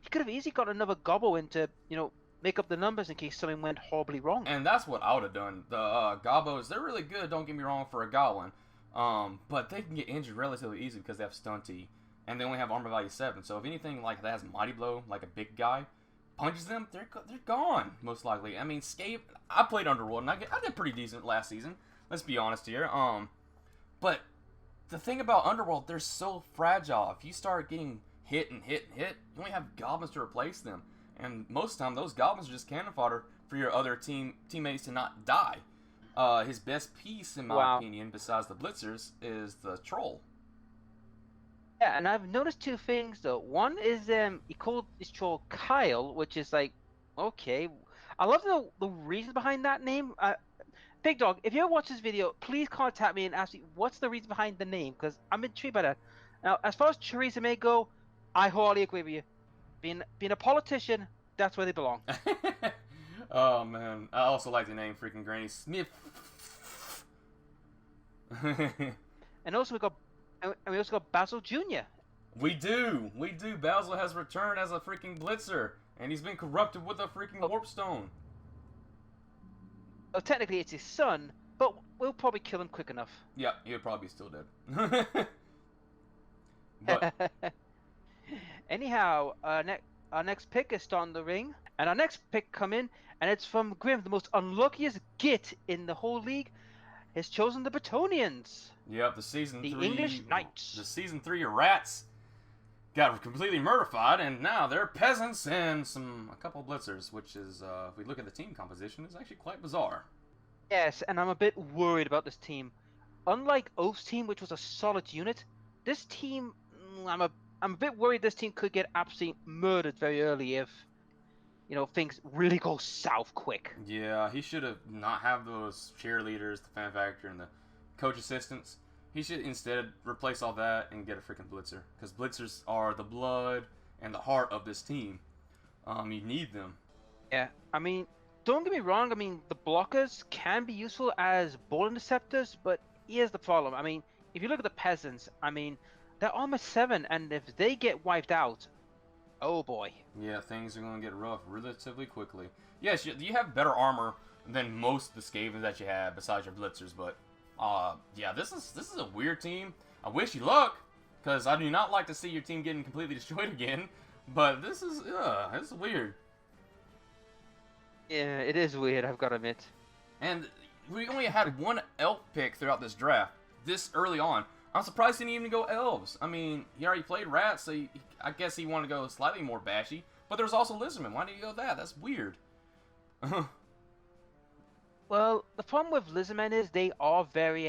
He could have easily got another gobble in to, you know, make up the numbers in case something went horribly wrong. And that's what I would have done. The Gobos, they're really good, don't get me wrong, for a Goblin. But they can get injured relatively easy because they have Stunty. And they only have armor value 7. So if anything like that has Mighty Blow, like a big guy, punches them, they're gone, most likely. I mean, Scape, I played Underworld, and I did pretty decent last season. Let's be honest here. But the thing about Underworld, they're so fragile. If you start getting hit and hit and hit, you only have Goblins to replace them. And most of the time, those Goblins are just cannon fodder for your other teammates to not die. His best piece, in my opinion, besides the Blitzers, is the Troll. Yeah, and I've noticed 2 things though. One is he called his troll Kyle, which is like, okay. I love to know the reason behind that name. Pigdog, if you ever watch this video, please contact me and ask me what's the reason behind the name, because I'm intrigued by that. Now, as far as Theresa May go, I wholly agree with you. Being a politician, that's where they belong. Oh man, I also like the name freaking Granny Smith. And also we also got Basil Jr. We do. Basil has returned as a freaking Blitzer, and he's been corrupted with a freaking Warpstone. Oh, technically it's his son, but we'll probably kill him quick enough. Yeah, he'll probably be still dead. But anyhow, our next pick is starting the ring, and our next pick come in, and it's from Grim, the most unluckiest git in the whole league. Has chosen the Bretonnians. Yep, the season 3 English Knights. The season 3 rats got completely murdified, and now they're peasants and a couple of Blitzers, which is, if we look at the team composition, is actually quite bizarre. Yes, and I'm a bit worried about this team. Unlike Oath's team, which was a solid unit, this team, I'm a bit worried this team could get absolutely murdered very early if, you know, things really go south quick. Yeah, he should have not have those cheerleaders, the fan factor, and the coach assistants. He should instead replace all that and get a freaking Blitzer, because Blitzers are the blood and the heart of this team. You need them. Yeah, I mean, don't get me wrong. I mean, the blockers can be useful as ball interceptors, but here's the problem. I mean, if you look at the peasants, I mean, they're armor 7, and if they get wiped out, oh boy. Yeah, things are going to get rough relatively quickly. yes, you have better armor than most of the Skavens that you have, besides your Blitzers. But yeah, this is a weird team. I wish you luck, because I do not like to see your team getting completely destroyed again. But this is weird. Yeah, it is weird, I've got to admit. And we only had one elf pick throughout this draft, this early on. I'm surprised he didn't even go elves. I mean, he already played rats, so I guess he wanted to go slightly more bashy. But there's also lizardmen. Why did he go that? That's weird. Well, the problem with lizardmen is they are very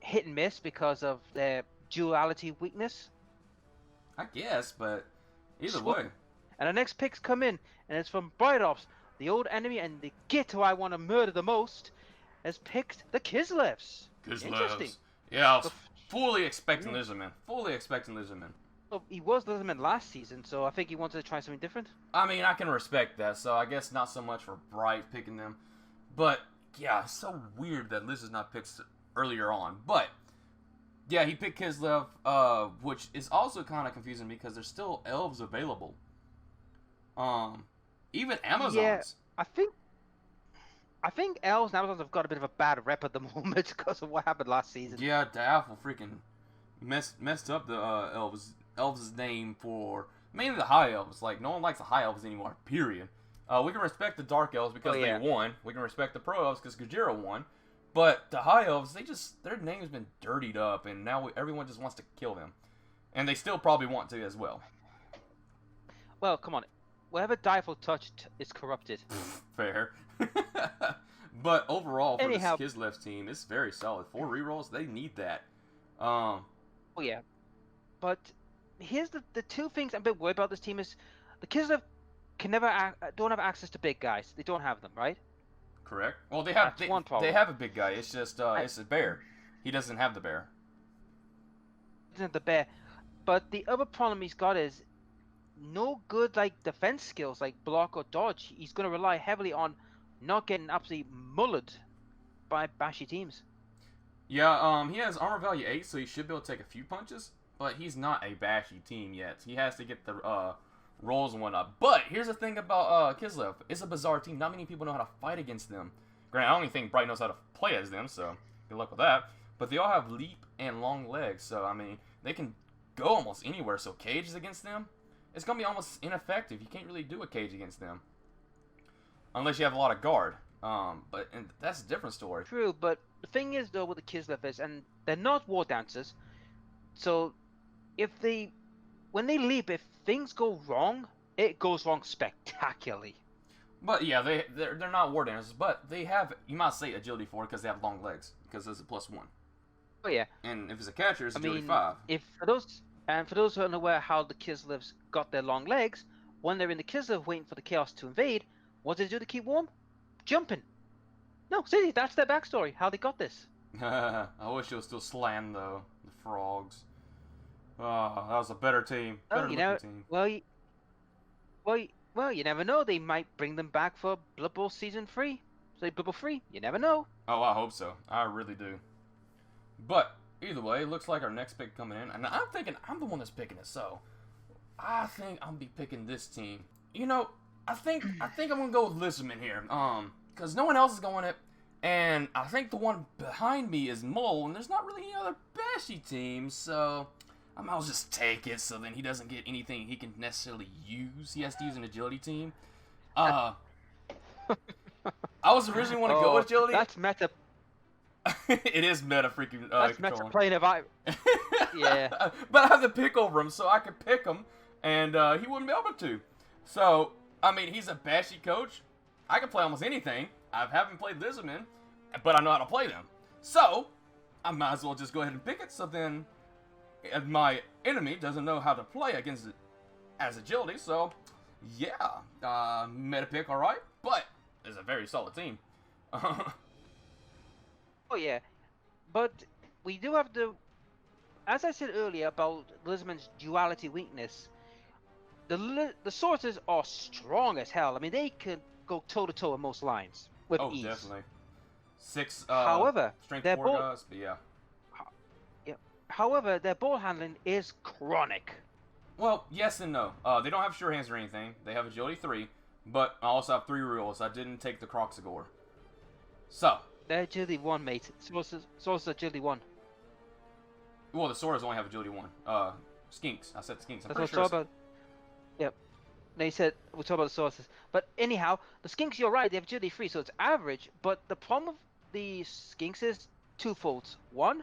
hit and miss because of their duality weakness. I guess, but either way. And the next picks come in, and it's from Bright Ops, the old enemy, and the kid who I want to murder the most has picked the Kislevs. Interesting. Yeah, I was fully expecting lizardmen. Fully expecting lizardmen. Well, he was lizardman last season, so I think he wanted to try something different. I mean, I can respect that, so I guess not so much for Bright picking them. But, yeah, it's so weird that Liz is not picked earlier on. But, yeah, he picked Kislev, which is also kind of confusing because there's still elves available. Even Amazons. Yeah, I think elves and Amazons have got a bit of a bad rep at the moment because of what happened last season. Yeah, Daffle freaking messed up the elves' name for mainly the high elves. Like, no one likes the high elves anymore, period. We can respect the dark elves because they won. We can respect the pro elves because Gajira won. But the high elves, their name's been dirtied up, and now everyone just wants to kill them. And they still probably want to as well. Well, come on. Whatever Daffle touched is corrupted. Fair. But overall, for Anyhow, the Kislev's team, it's very solid. 4 rerolls, they need that. Oh yeah. But here's the two things I'm a bit worried about this team is the Kislev don't have access to big guys. They don't have them, right? Correct. Well, they have one problem. They have a big guy. It's just it's a bear. He doesn't have the bear. Doesn't have the bear. But the other problem he's got is no good like defense skills like block or dodge. He's going to rely heavily on not getting absolutely mullered by bashy teams. Yeah, he has armor value 8, so he should be able to take a few punches. But he's not a bashy team yet. He has to get the rolls and whatnot. But here's the thing about Kislev. It's a bizarre team. Not many people know how to fight against them. Granted, I don't even think Bright knows how to play as them, so good luck with that. But they all have leap and long legs, so I mean, they can go almost anywhere. So cages against them, it's going to be almost ineffective. You can't really do a cage against them. Unless you have a lot of guard. But that's a different story. True, but the thing is though with the Kislev is, and they're not war dancers, so when they leap, if things go wrong, it goes wrong spectacularly. But yeah, they're not war dancers, but they have, you might say, agility 4 because they have long legs, because it's a +1. Oh yeah. And if it's a catcher, it's agility 5. For those who are unaware how the Kislevs got their long legs, when they're in the Kislev waiting for the Chaos to invade, what do they do to keep warm? Jumping. No, seriously, that's their backstory, how they got this. I wish it was still Slan, though. The frogs. Oh, that was a better team. Better team. Well, you never know. They might bring them back for Blood Bowl Season 3. So Blood Bowl 3, you never know. Oh, I hope so. I really do. But, either way, it looks like our next pick coming in. And I'm thinking I'm the one that's picking it, so I think I'm going to be picking this team. You know, I think I'm going to go with Lizardman here. Because no one else is going it. And I think the one behind me is Mole, and there's not really any other bashy teams, so I might as well just take it so then he doesn't get anything he can necessarily use. He has to use an agility team. I was originally want to go with agility. That's meta. It is meta freaking. That's meta playing a vibe. Yeah. But I have to pick over him, so I could pick him, and he wouldn't be able to. So, I mean, he's a bashy coach. I can play almost anything. I haven't played Lizardmen, but I know how to play them. So, I might as well just go ahead and pick it, so then my enemy doesn't know how to play against it as agility, so yeah, meta pick, alright, but it's a very solid team. Oh yeah, but we do have to, as I said earlier about Lizardman's duality weakness, the sorcerers are strong as hell. I mean, they could go toe-to-toe in most lines with ease. Oh, definitely. 6, however, strength 4 guys, but yeah. However, their ball handling is chronic. Well, yes and no. They don't have sure hands or anything. They have agility 3, But I also have 3 rerolls. I didn't take the Croxagore. So. They're agility 1, mate. Source agility 1. Well, the Soras only have agility 1. Skinks. I said Skinks. I'm That's pretty what sure. we're talking about. Yep. No, you said we're talking about the sources. But anyhow, the Skinks, you're right, they have agility 3, so it's average. But the problem with the Skinks is twofold. One,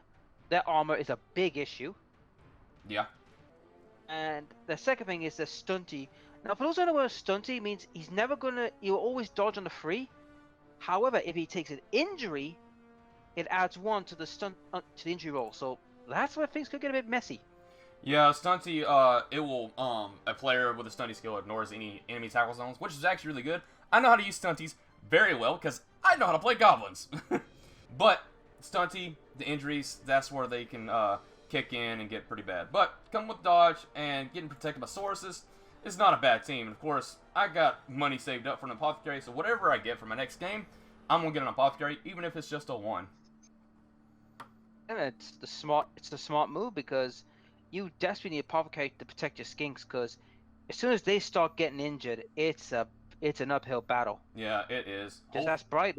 their armor is a big issue. Yeah. And the second thing is the stunty. Now, for those who don't know what a stunty means, he'll always dodge on the free. However, if he takes an injury, it adds 1 to the to the injury roll. So that's where things could get a bit messy. Yeah, stunty, it will, a player with a stunty skill ignores any enemy tackle zones, which is actually really good. I know how to use stunties very well, because I know how to play goblins. But, stunty, the injuries, that's where they can, kick in and get pretty bad. But, come with dodge and getting protected by sources, it's not a bad team. And of course, I got money saved up for an apothecary, so whatever I get for my next game, I'm gonna get an apothecary, even if it's just a 1. And it's the smart move, because you desperately need apothecary to protect your skinks, because as soon as they start getting injured, it's an uphill battle. Yeah, it is. Just that's bright.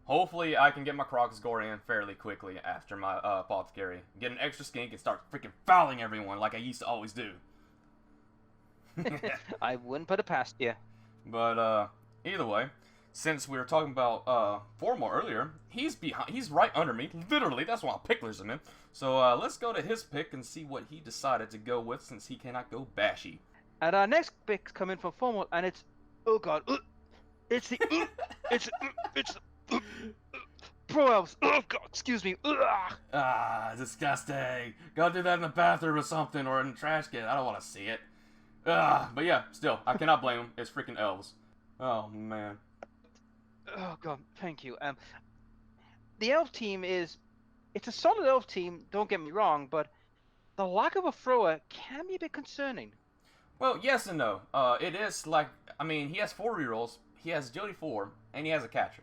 Hopefully, I can get my Croxagore in fairly quickly after my apothecary. Get an extra skink and start freaking fouling everyone like I used to always do. I wouldn't put it past you. But either way, since we were talking about Formal earlier, he's right under me, literally. That's why I picked him in. So let's go to his pick and see what he decided to go with, since he cannot go Banshee. And our next pick coming from Formal, and it's it's Pro Elves. Oh god, excuse me. Disgusting. Go do that in the bathroom or something, or in the trash can. I don't want to see it. But yeah, still, I cannot blame him. It's freaking Elves. Oh man. Oh god, thank you. The Elf team it's a solid Elf team, don't get me wrong, but the lack of a thrower can be a bit concerning. Well, yes and no. It is like, I mean, he has 4 rerolls, he has agility 4, and he has a catcher.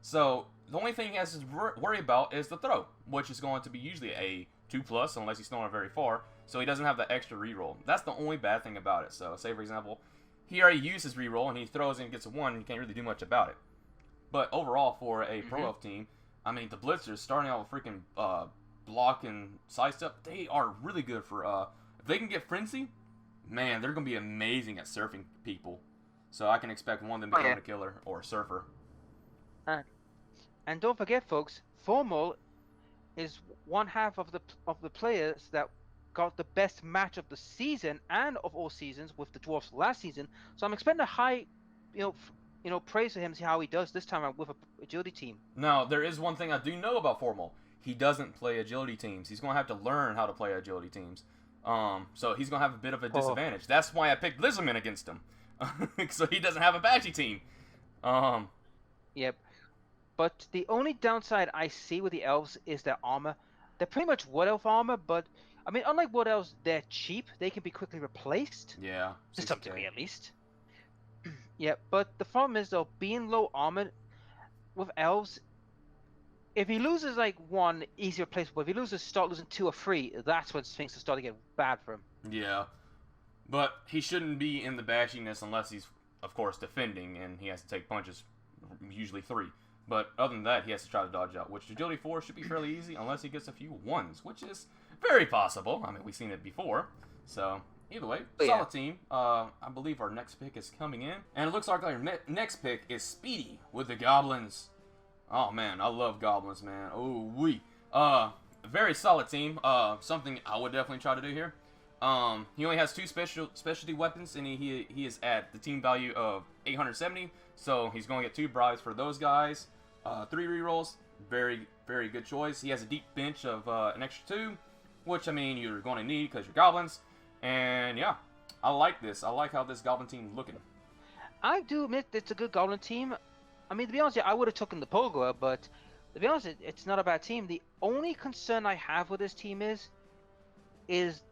So, the only thing he has to worry about is the throw, which is going to be usually a 2+, unless he's throwing it very far, so he doesn't have that extra reroll. That's the only bad thing about it. So, say for example, he already used his reroll, and he throws and gets a 1, and you can't really do much about it. But overall, for a Pro Elf team, I mean, the Blitzers, starting out with freaking block and sidestep, they are really good for, if they can get Frenzy, man, they're going to be amazing at surfing people. So I can expect one of them becoming a killer or a surfer. And don't forget, folks, Formal is one half of the players that got the best match of the season and of all seasons with the Dwarfs last season. So I'm expecting a high, praise for him, see how he does this time around with a agility team. Now, there is one thing I do know about Formal. He doesn't play agility teams. He's going to have to learn how to play agility teams. So he's going to have a bit of a disadvantage. That's why I picked Lizardman against him. So he doesn't have a Banshee team. Yep. But the only downside I see with the Elves is their armor. They're pretty much Wood Elf armor, but, I mean, unlike Wood Elves, they're cheap. They can be quickly replaced. Yeah. To some degree, at least. Yeah, but the problem is, though, being low armored with Elves, if he loses, like, 1, easy replaceable. If he start losing 2 or 3, that's when things are starting to get bad for him. Yeah. But he shouldn't be in the bashiness unless he's, of course, defending, and he has to take punches, usually 3. But other than that, he has to try to dodge out, which agility 4 should be fairly easy unless he gets a few 1s, which is very possible. I mean, we've seen it before. So, either way, solid team. I believe our next pick is coming in. And it looks like our next pick is Speedy with the Goblins. Oh, man, I love Goblins, man. Oh, very solid team. Something I would definitely try to do here. He only has 2 specialty weapons, and he is at the team value of 870. So he's going to get 2 bribes for those guys. 3 rerolls, very, very good choice. He has a deep bench of an extra 2, which, I mean, you're going to need because you're goblins. And yeah, I like this. I like how this goblin team is looking. I do admit it's a good goblin team. I mean, to be honest, I would have taken the Pogoa, but to be honest, it's not a bad team. The only concern I have with this team is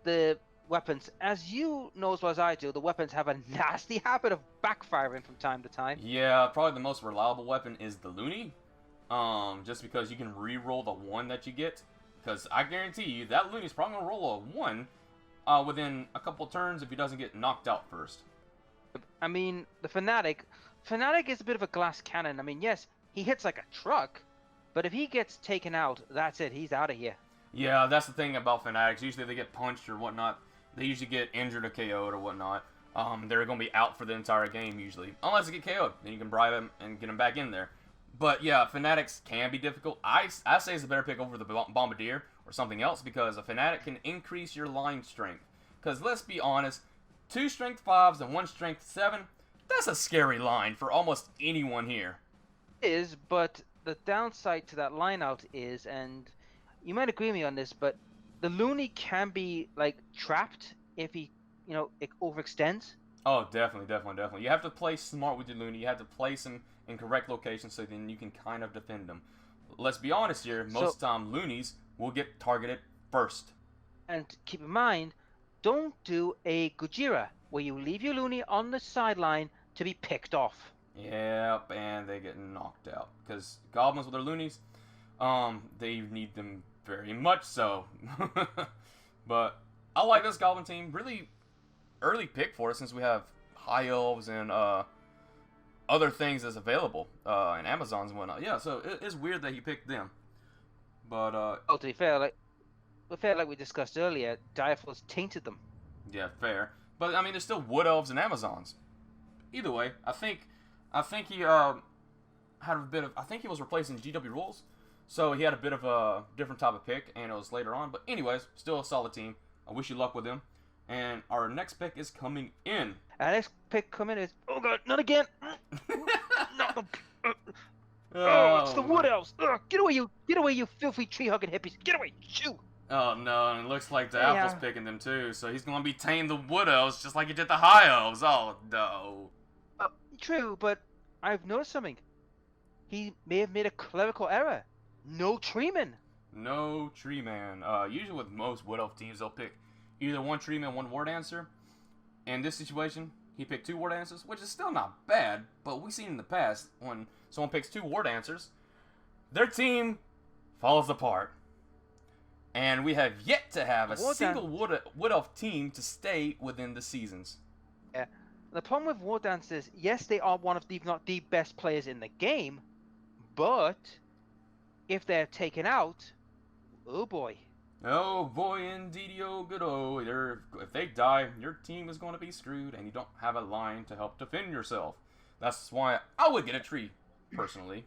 the weapons. As you know as well as I do, the weapons have a nasty habit of backfiring from time to time. Yeah, probably the most reliable weapon is the Looney. Just because you can re-roll the 1 that you get. Because I guarantee you, that Looney's probably going to roll a 1 within a couple turns if he doesn't get knocked out first. I mean, the Fnatic is a bit of a glass cannon. I mean, yes, he hits like a truck, but if he gets taken out, that's it. He's out of here. Yeah, that's the thing about Fanatics. Usually they get punched or whatnot. They usually get injured or KO'd or whatnot. They're going to be out for the entire game usually. Unless they get KO'd. Then you can bribe them and get them back in there. But yeah, Fanatics can be difficult. I say it's a better pick over the Bombardier or something else because a Fanatic can increase your line strength. Because let's be honest, 2 strength 5s and 1 strength 7, that's a scary line for almost anyone here. It is, but the downside to that line out is, and you might agree with me on this, but the Looney can be like trapped if he, it overextends. Oh, definitely. You have to play smart with your Looney. You have to place him in correct locations so then you can kind of defend them. Let's be honest here, most of the time Loonies will get targeted first. And keep in mind, don't do a Gojira where you leave your Looney on the sideline to be picked off. Yep, and they get knocked out. Because Goblins with their Loonies, they need them very much so. But I like this Goblin team. Really early pick for us since we have High Elves and other things that's available and Amazons and whatnot. Yeah, so it's weird that he picked them. But to be fair, like we discussed earlier, Direful's tainted them. Yeah, fair. But I mean, there's still Wood Elves and Amazons. Either way, I think he had a bit of. I think he was replacing GW Rules, so he had a bit of a different type of pick, and it was later on. But anyways, still a solid team. I wish you luck with him. And our next pick is coming in. Our next pick coming is, oh god, not again! Not the, it's the Wood Elves! Get away, you filthy tree-hugging hippies! Get away! Shoo! Oh no, and it looks like the Apple's picking them too, so he's gonna be tame the Wood Elves just like he did the High Elves. Oh no. True, but I've noticed something. He may have made a clerical error. No Treeman. No Treeman. Usually with most Wood Elf teams, they'll pick either 1 Treeman, 1 War Dancer. In this situation, he picked 2 War Dancers, which is still not bad, but we've seen in the past when someone picks 2 War Dancers, their team falls apart. And we have yet to have a single Wood Elf team to stay within the seasons. Yeah. The problem with War Dancers, yes, they are one of the, if not the best players in the game, but if they're taken out, oh boy. Oh boy, indeed, oh good oh. If they die, your team is going to be screwed, and you don't have a line to help defend yourself. That's why I would get a tree, personally.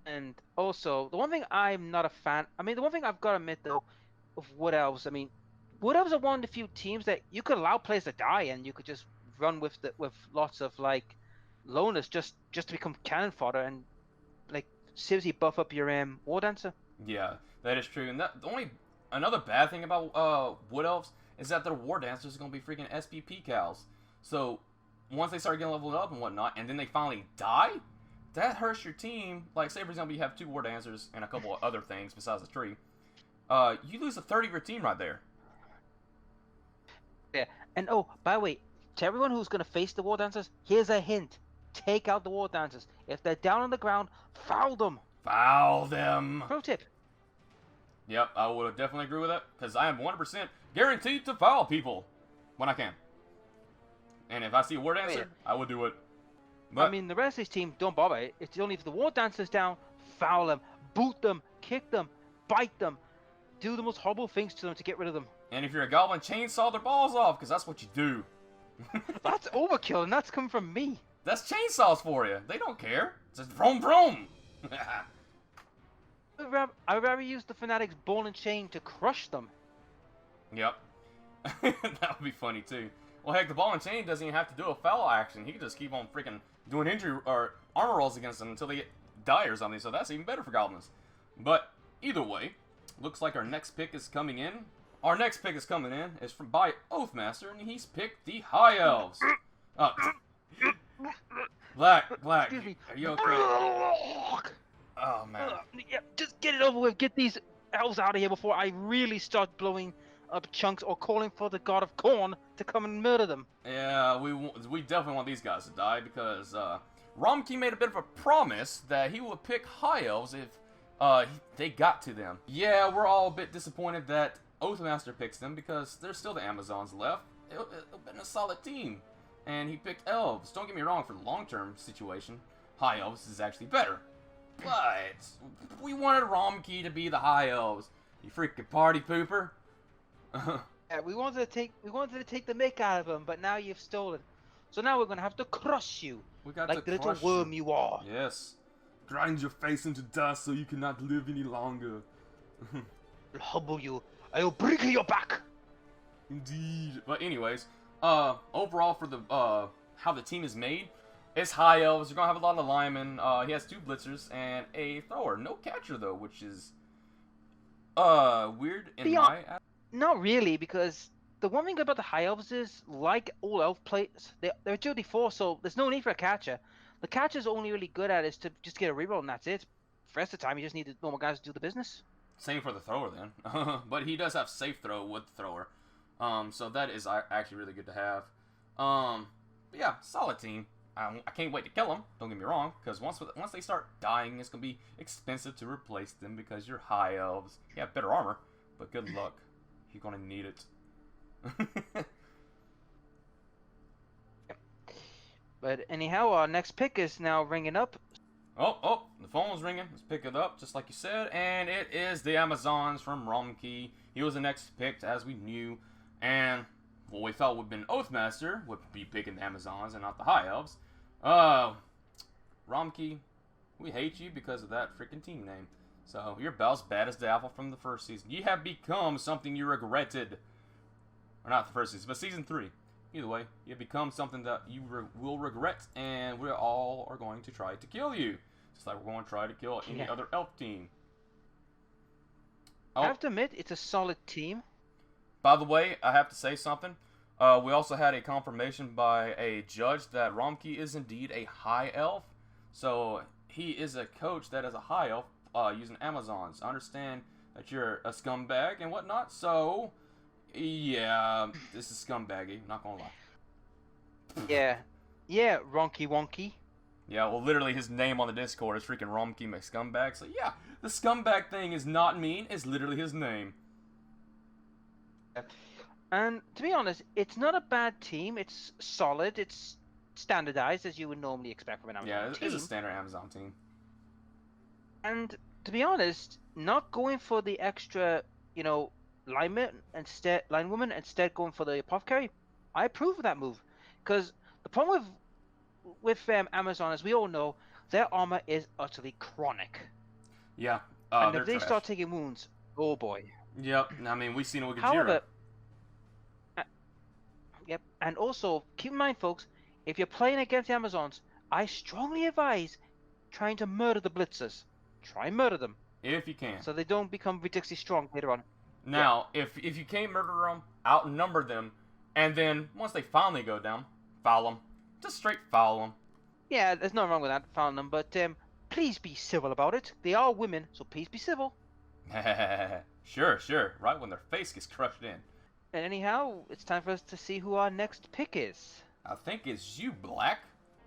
And also, the one thing I'm not a fan, the one thing I've got to admit though, of Wood Elves, Wood Elves are one of the few teams that you could allow players to die, and you could just run with lots of like loners just to become cannon fodder and like seriously buff up your War Dancer. Yeah, that is true. And another bad thing about Wood Elves is that their War Dancers are gonna be freaking SPP cows. So once they start getting leveled up and whatnot, and then they finally die, that hurts your team. Like, say for example, you have 2 War Dancers and a couple of other things besides the tree. You lose a third of your team right there. Yeah, and oh, by the way, to everyone who's gonna face the War Dancers, here's a hint: take out the War Dancers. If they're down on the ground, foul them. Foul them. Pro tip. Yep, I would definitely agree with that, because I am 100% guaranteed to foul people when I can. And if I see a War Dancer, I will do it. But, the rest of this team, don't bother. It's only if the War Dancer's down, foul them, boot them, kick them, bite them, do the most horrible things to them to get rid of them. And if you're a Goblin, chainsaw their balls off, because that's what you do. That's overkill, and that's coming from me. That's chainsaws for you. They don't care. It's just vroom vroom. I'd rather use the Fanatic's ball and chain to crush them. Yep. That would be funny too. Well, heck, the ball and chain doesn't even have to do a foul action. He can just keep on freaking doing injury or armor rolls against them until they die or something. So that's even better for Goblins. But either way, looks like our next pick is coming in. Our next pick is coming in is by Oathmaster, and he's picked the High Elves. Black, are you okay? Oh man. Yeah, just get it over with. Get these elves out of here before I really start blowing up chunks or calling for the god of corn to come and murder them. Yeah, we definitely want these guys to die because Romkey made a bit of a promise that he would pick High Elves if they got to them. Yeah, we're all a bit disappointed that Oathmaster picks them because there's still the Amazons left. It would have been a solid team. and he picked Elves. Don't get me wrong, for the long-term situation, High Elves is actually better. But we wanted Romkey to be the High Elves. You freaking party pooper. Yeah, we wanted to take the mick out of him, but now you've stolen. So now we're gonna have to crush you, We got like to the little crush worm you are. Yes. Grind your face into dust so you cannot live any longer. I'll humble you. I'll break your back. Indeed. But anyways, overall for the how the team is made, it's High Elves. You're gonna have a lot of linemen. He has 2 blitzers and a thrower. No catcher though, which is weird in my. Not really, because the one thing about the High Elves is, like all elf players, they're agility 4, so there's no need for a catcher. The catcher's only really good at is to just get a reroll, and that's it. For the rest of the time, you just need the normal guys to do the business. Same for the thrower then. But he does have safe throw with the thrower. So that is actually really good to have. But yeah, solid team. I can't wait to kill them, don't get me wrong, because once they start dying, it's going to be expensive to replace them because you're High Elves. You have better armor, but good luck. You're going to need it. But anyhow, our next pick is now ringing up. Oh, the phone's ringing. Let's pick it up, just like you said. And it is the Amazons from Romkey. He was the next picked, as we knew. And what we thought would have been Oathmaster would be picking the Amazons and not the High Elves. Romkey, we hate you because of that freaking team name. So, you're about as bad as the Alpha from the first season. You have become something you regretted. Or not the first season, but season 3. Either way, you have become something that you will regret, and we all are going to try to kill you. Just like we're going to try to kill any other elf team. I have to admit, it's a solid team. By the way, I have to say something. We also had a confirmation by a judge that Romkey is indeed a High Elf. So, he is a coach that is a High Elf using Amazons. I understand that you're a scumbag and whatnot, so... Yeah, this is scumbaggy, not gonna lie. Yeah, Ronky Wonky. Yeah, well, literally his name on the Discord is freaking Romkey McScumbag, so yeah, the scumbag thing is not mean, it's literally his name. And to be honest, it's not a bad team, it's solid, it's standardized as you would normally expect from an Amazon team. Yeah, it's a standard Amazon team. And to be honest, not going for the extra, linewoman instead going for the apothecary, I approve of that move, because the problem with Amazon, as we all know, their armor is utterly chronic. Yeah, and if they start taking wounds, oh boy. Yep, I mean we've seen it with Gajira. However, yep, and also keep in mind, folks, if you're playing against the Amazons, I strongly advise trying to murder the blitzers. Try and murder them if you can, so they don't become ridiculously strong later on. Now, if you can't murder them, outnumber them, and then once they finally go down, foul them. Just straight foul them. Yeah, there's nothing wrong with that, fouling them, but please be civil about it. They are women, so please be civil. Sure. Right when their face gets crushed in. And anyhow, it's time for us to see who our next pick is. I think it's you, Black.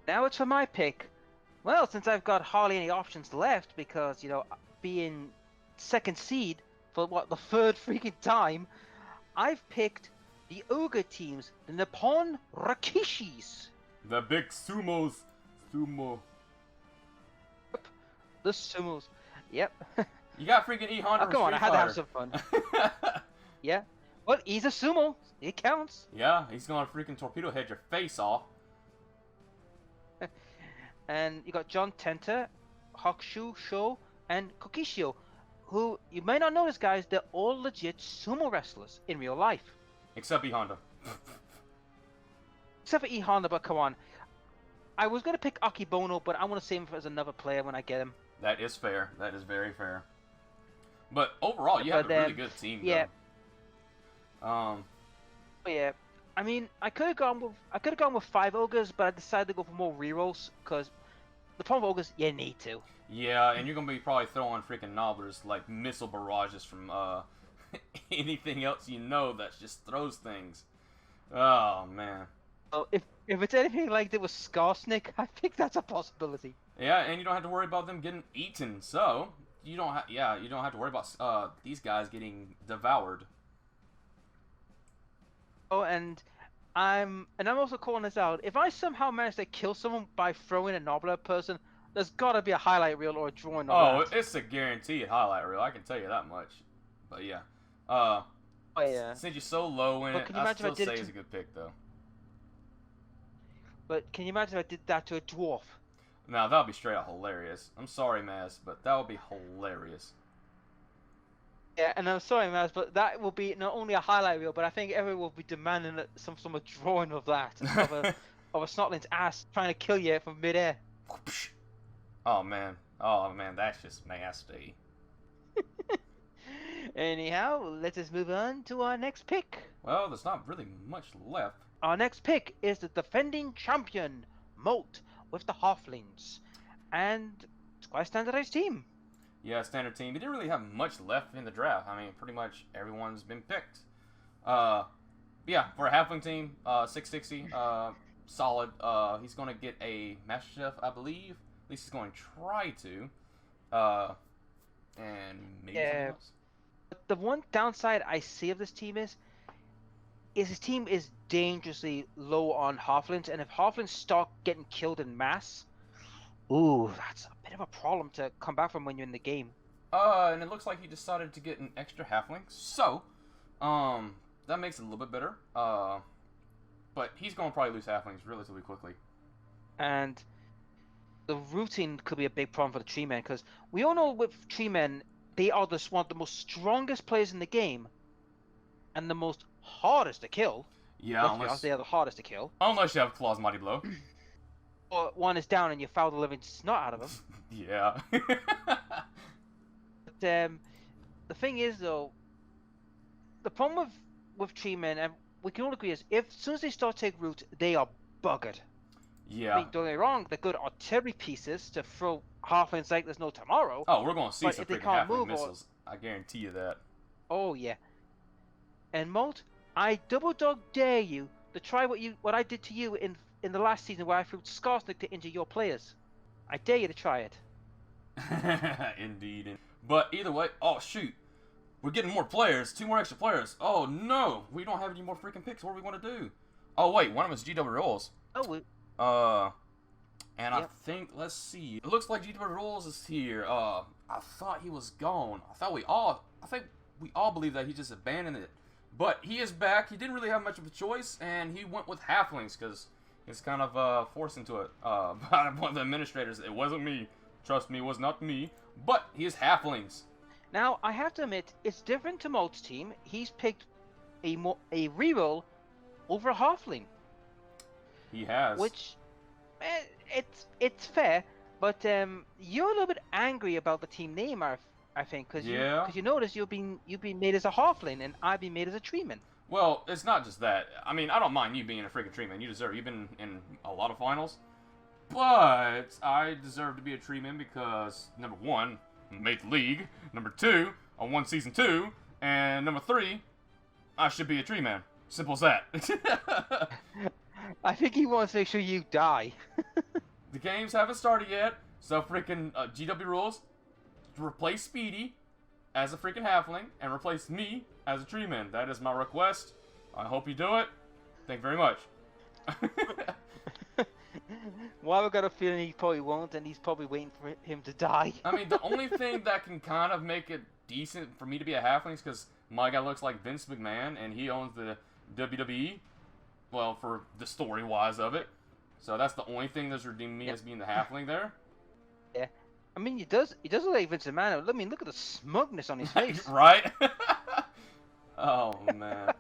Now it's for my pick. Well, since I've got hardly any options left, because, being second seed for the 3rd freaking time, I've picked the ogre teams, the Nippon Rakishis. The big sumo. The sumos. Yep. You got freaking E-Honda. Oh, come on, I had to have some fun. Yeah. Well, he's a sumo. It counts. Yeah, he's gonna freaking torpedo head your face off. And you got John Tenta, Hakushu Sho, and Kokishio, who you may not notice, guys. They're all legit sumo wrestlers in real life. Except E-Honda. Except for E-Honda, but come on. I was gonna pick Akibono, but I want to save him as another player when I get him. That is fair. That is very fair. But overall, you have a really good team. Yeah. Though. But yeah. I mean, I could have gone with 5 ogres, but I decided to go for more rerolls because the problem with ogres, you need to. Yeah, and you're gonna be probably throwing freaking nobblers like missile barrages from anything else that just throws things. Oh man. Oh, if it's anything like that with Skarsnik, I think that's a possibility. Yeah, and you don't have to worry about them getting eaten. So you don't have to worry about these guys getting devoured. Oh, and I'm also calling this out. If I somehow manage to kill someone by throwing a nobbler person, there's gotta be a highlight reel or a drawing of Oh, that. it's a guaranteed highlight reel. I can tell you that much. But yeah, Oh, yeah. since you're so low in But it, can you I imagine if I still did it say to- it's a good pick though. But can you imagine if I did that to a dwarf? Now that would be straight out hilarious. I'm sorry, Maz, but that would be hilarious. Yeah, and I'm sorry, Maz, but that will be not only a highlight reel, but I think everyone will be demanding some sort of drawing of that of a snotling's ass trying to kill you from midair. Oh man, that's just nasty. Anyhow, let us move on to our next pick. Well, there's not really much left. Our next pick is the defending champion, Molt, with the Halflings, and it's quite a standardized team. Yeah, standard team. We didn't really have much left in the draft. I mean, pretty much everyone's been picked. Yeah, for a halfling team, 660, solid. He's going to get a Master Chef, I believe. At least he's going to try to. And maybe something else. But the one downside I see of this team is his team is dangerously low on halflings, and if halflings start getting killed in mass, ooh, that's a bit of a problem to come back from when you're in the game. And it looks like he decided to get an extra halfling, so, that makes it a little bit better. But he's going to probably lose halflings relatively quickly. And the routing could be a big problem for the tree men, because we all know with tree men, they are one of the most strongest players in the game, and the most hardest to kill. Yeah, unless they are the hardest to kill. Unless you have Claw's Mighty Blow. Or one is down and you foul the living snot out of him. Yeah. But the thing is, though, the problem with tree men, and we can all agree, is as soon as they start to take root, they are buggered. Yeah. I mean, don't get me wrong, they're good artillery pieces to throw halflings like there's no tomorrow. Oh, we're going to see but some if they freaking can't halfling move missiles. I guarantee you that. Oh yeah. And Molt, I double dog dare you to try what I did to you in the last season where I threw Skarsnik to injure your players. I dare you to try it. Indeed. But either way, oh shoot. We're getting more players, 2 more extra players. Oh no, we don't have any more freaking picks. What are we going to do? Oh wait, one of them is GW Rolls. Oh, and I think, let's see. It looks like GW Rolls is here. I thought he was gone. I think we all believe that he just abandoned it. But he is back. He didn't really have much of a choice, and he went with halflings because he's kind of forced into it by one of the administrators. It wasn't me. Trust me, it was not me. But he is halflings. Now, I have to admit, it's different to Molt's team. He's picked a reroll over a halfling. He has. Which, it's fair, but you're a little bit angry about the team name, I think, because you notice you've been made as a halfling and I've been made as a treeman. Well, it's not just that. I mean, I don't mind you being a freaking treeman. You deserve it. You've been in a lot of finals. But I deserve to be a treeman because, number 1, made the league. Number 2, I won season 2. And number 3, I should be a treeman. Simple as that. I think he wants to make sure you die. The games haven't started yet, so freaking GW Rules, replace Speedy as a freaking halfling and replace me as a treeman. That is my request. I hope you do it. Thank you very much. Well, I've got a feeling he probably won't, and he's probably waiting for him to die. I mean, the only thing that can kind of make it decent for me to be a halfling is because my guy looks like Vince McMahon, and he owns the WWE. Well, for the story-wise of it. So that's the only thing that's redeemed me as being the halfling there. Yeah. I mean, he does look like Vince McMahon. I mean, look at the smugness on his face. Right? Oh, man.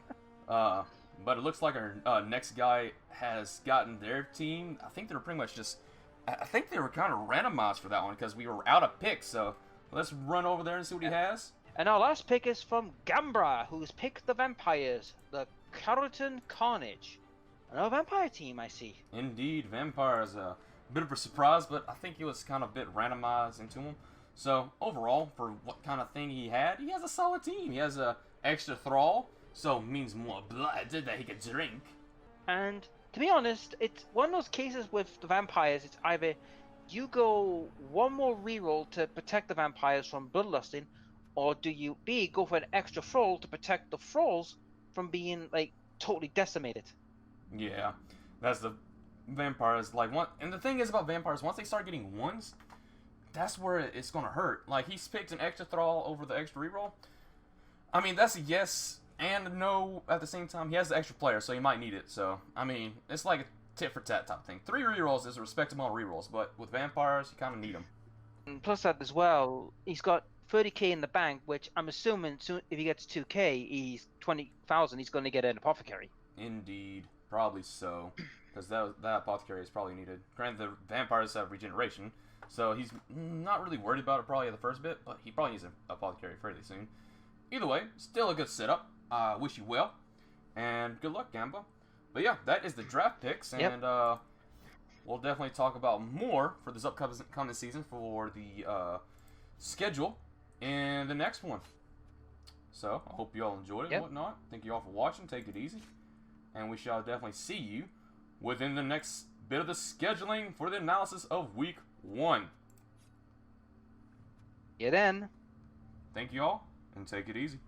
But it looks like our next guy has gotten their team. I think they were pretty much just... I think they were kind of randomized for that one because we were out of picks. So let's run over there and see what he has. And our last pick is from Gambra, who's picked the vampires. The Carrollton Carnage. Another vampire team, I see. Indeed, vampires. A bit of a surprise, but I think it was kind of a bit randomized into him. So overall, for what kind of thing he has a solid team. He has a extra thrall, so means more blood that he can drink. And to be honest, it's one of those cases with the vampires. It's either you go one more reroll to protect the vampires from bloodlusting, or do you go for an extra thrall to protect the thralls from being like totally decimated. Yeah, that's the vampires. Like one, and the thing is about vampires, once they start getting ones, that's where it's gonna hurt. Like he's picked an extra thrall over the extra reroll. I mean, that's a yes and a no at the same time. He has the extra player, so he might need it. So I mean, it's like a tit for tat type thing. 3 rerolls is a respectable amount of rerolls, but with vampires, you kind of need them. And plus that as well, he's got 30k in the bank, which I'm assuming soon if he gets 2k, he's 20,000. He's going to get an apothecary. Indeed, probably so, because that apothecary is probably needed. Granted, the vampires have regeneration, so he's not really worried about it probably at the first bit, but he probably needs an apothecary fairly soon. Either way, still a good setup. Wish you well, and good luck, Gamba. But yeah, that is the draft picks, and we'll definitely talk about more for this upcoming season for the schedule in the next one. So, I hope you all enjoyed it and whatnot. Thank you all for watching. Take it easy. And we shall definitely see you within the next bit of the scheduling for the analysis of Week 1. Yeah, then. Thank you all, and take it easy.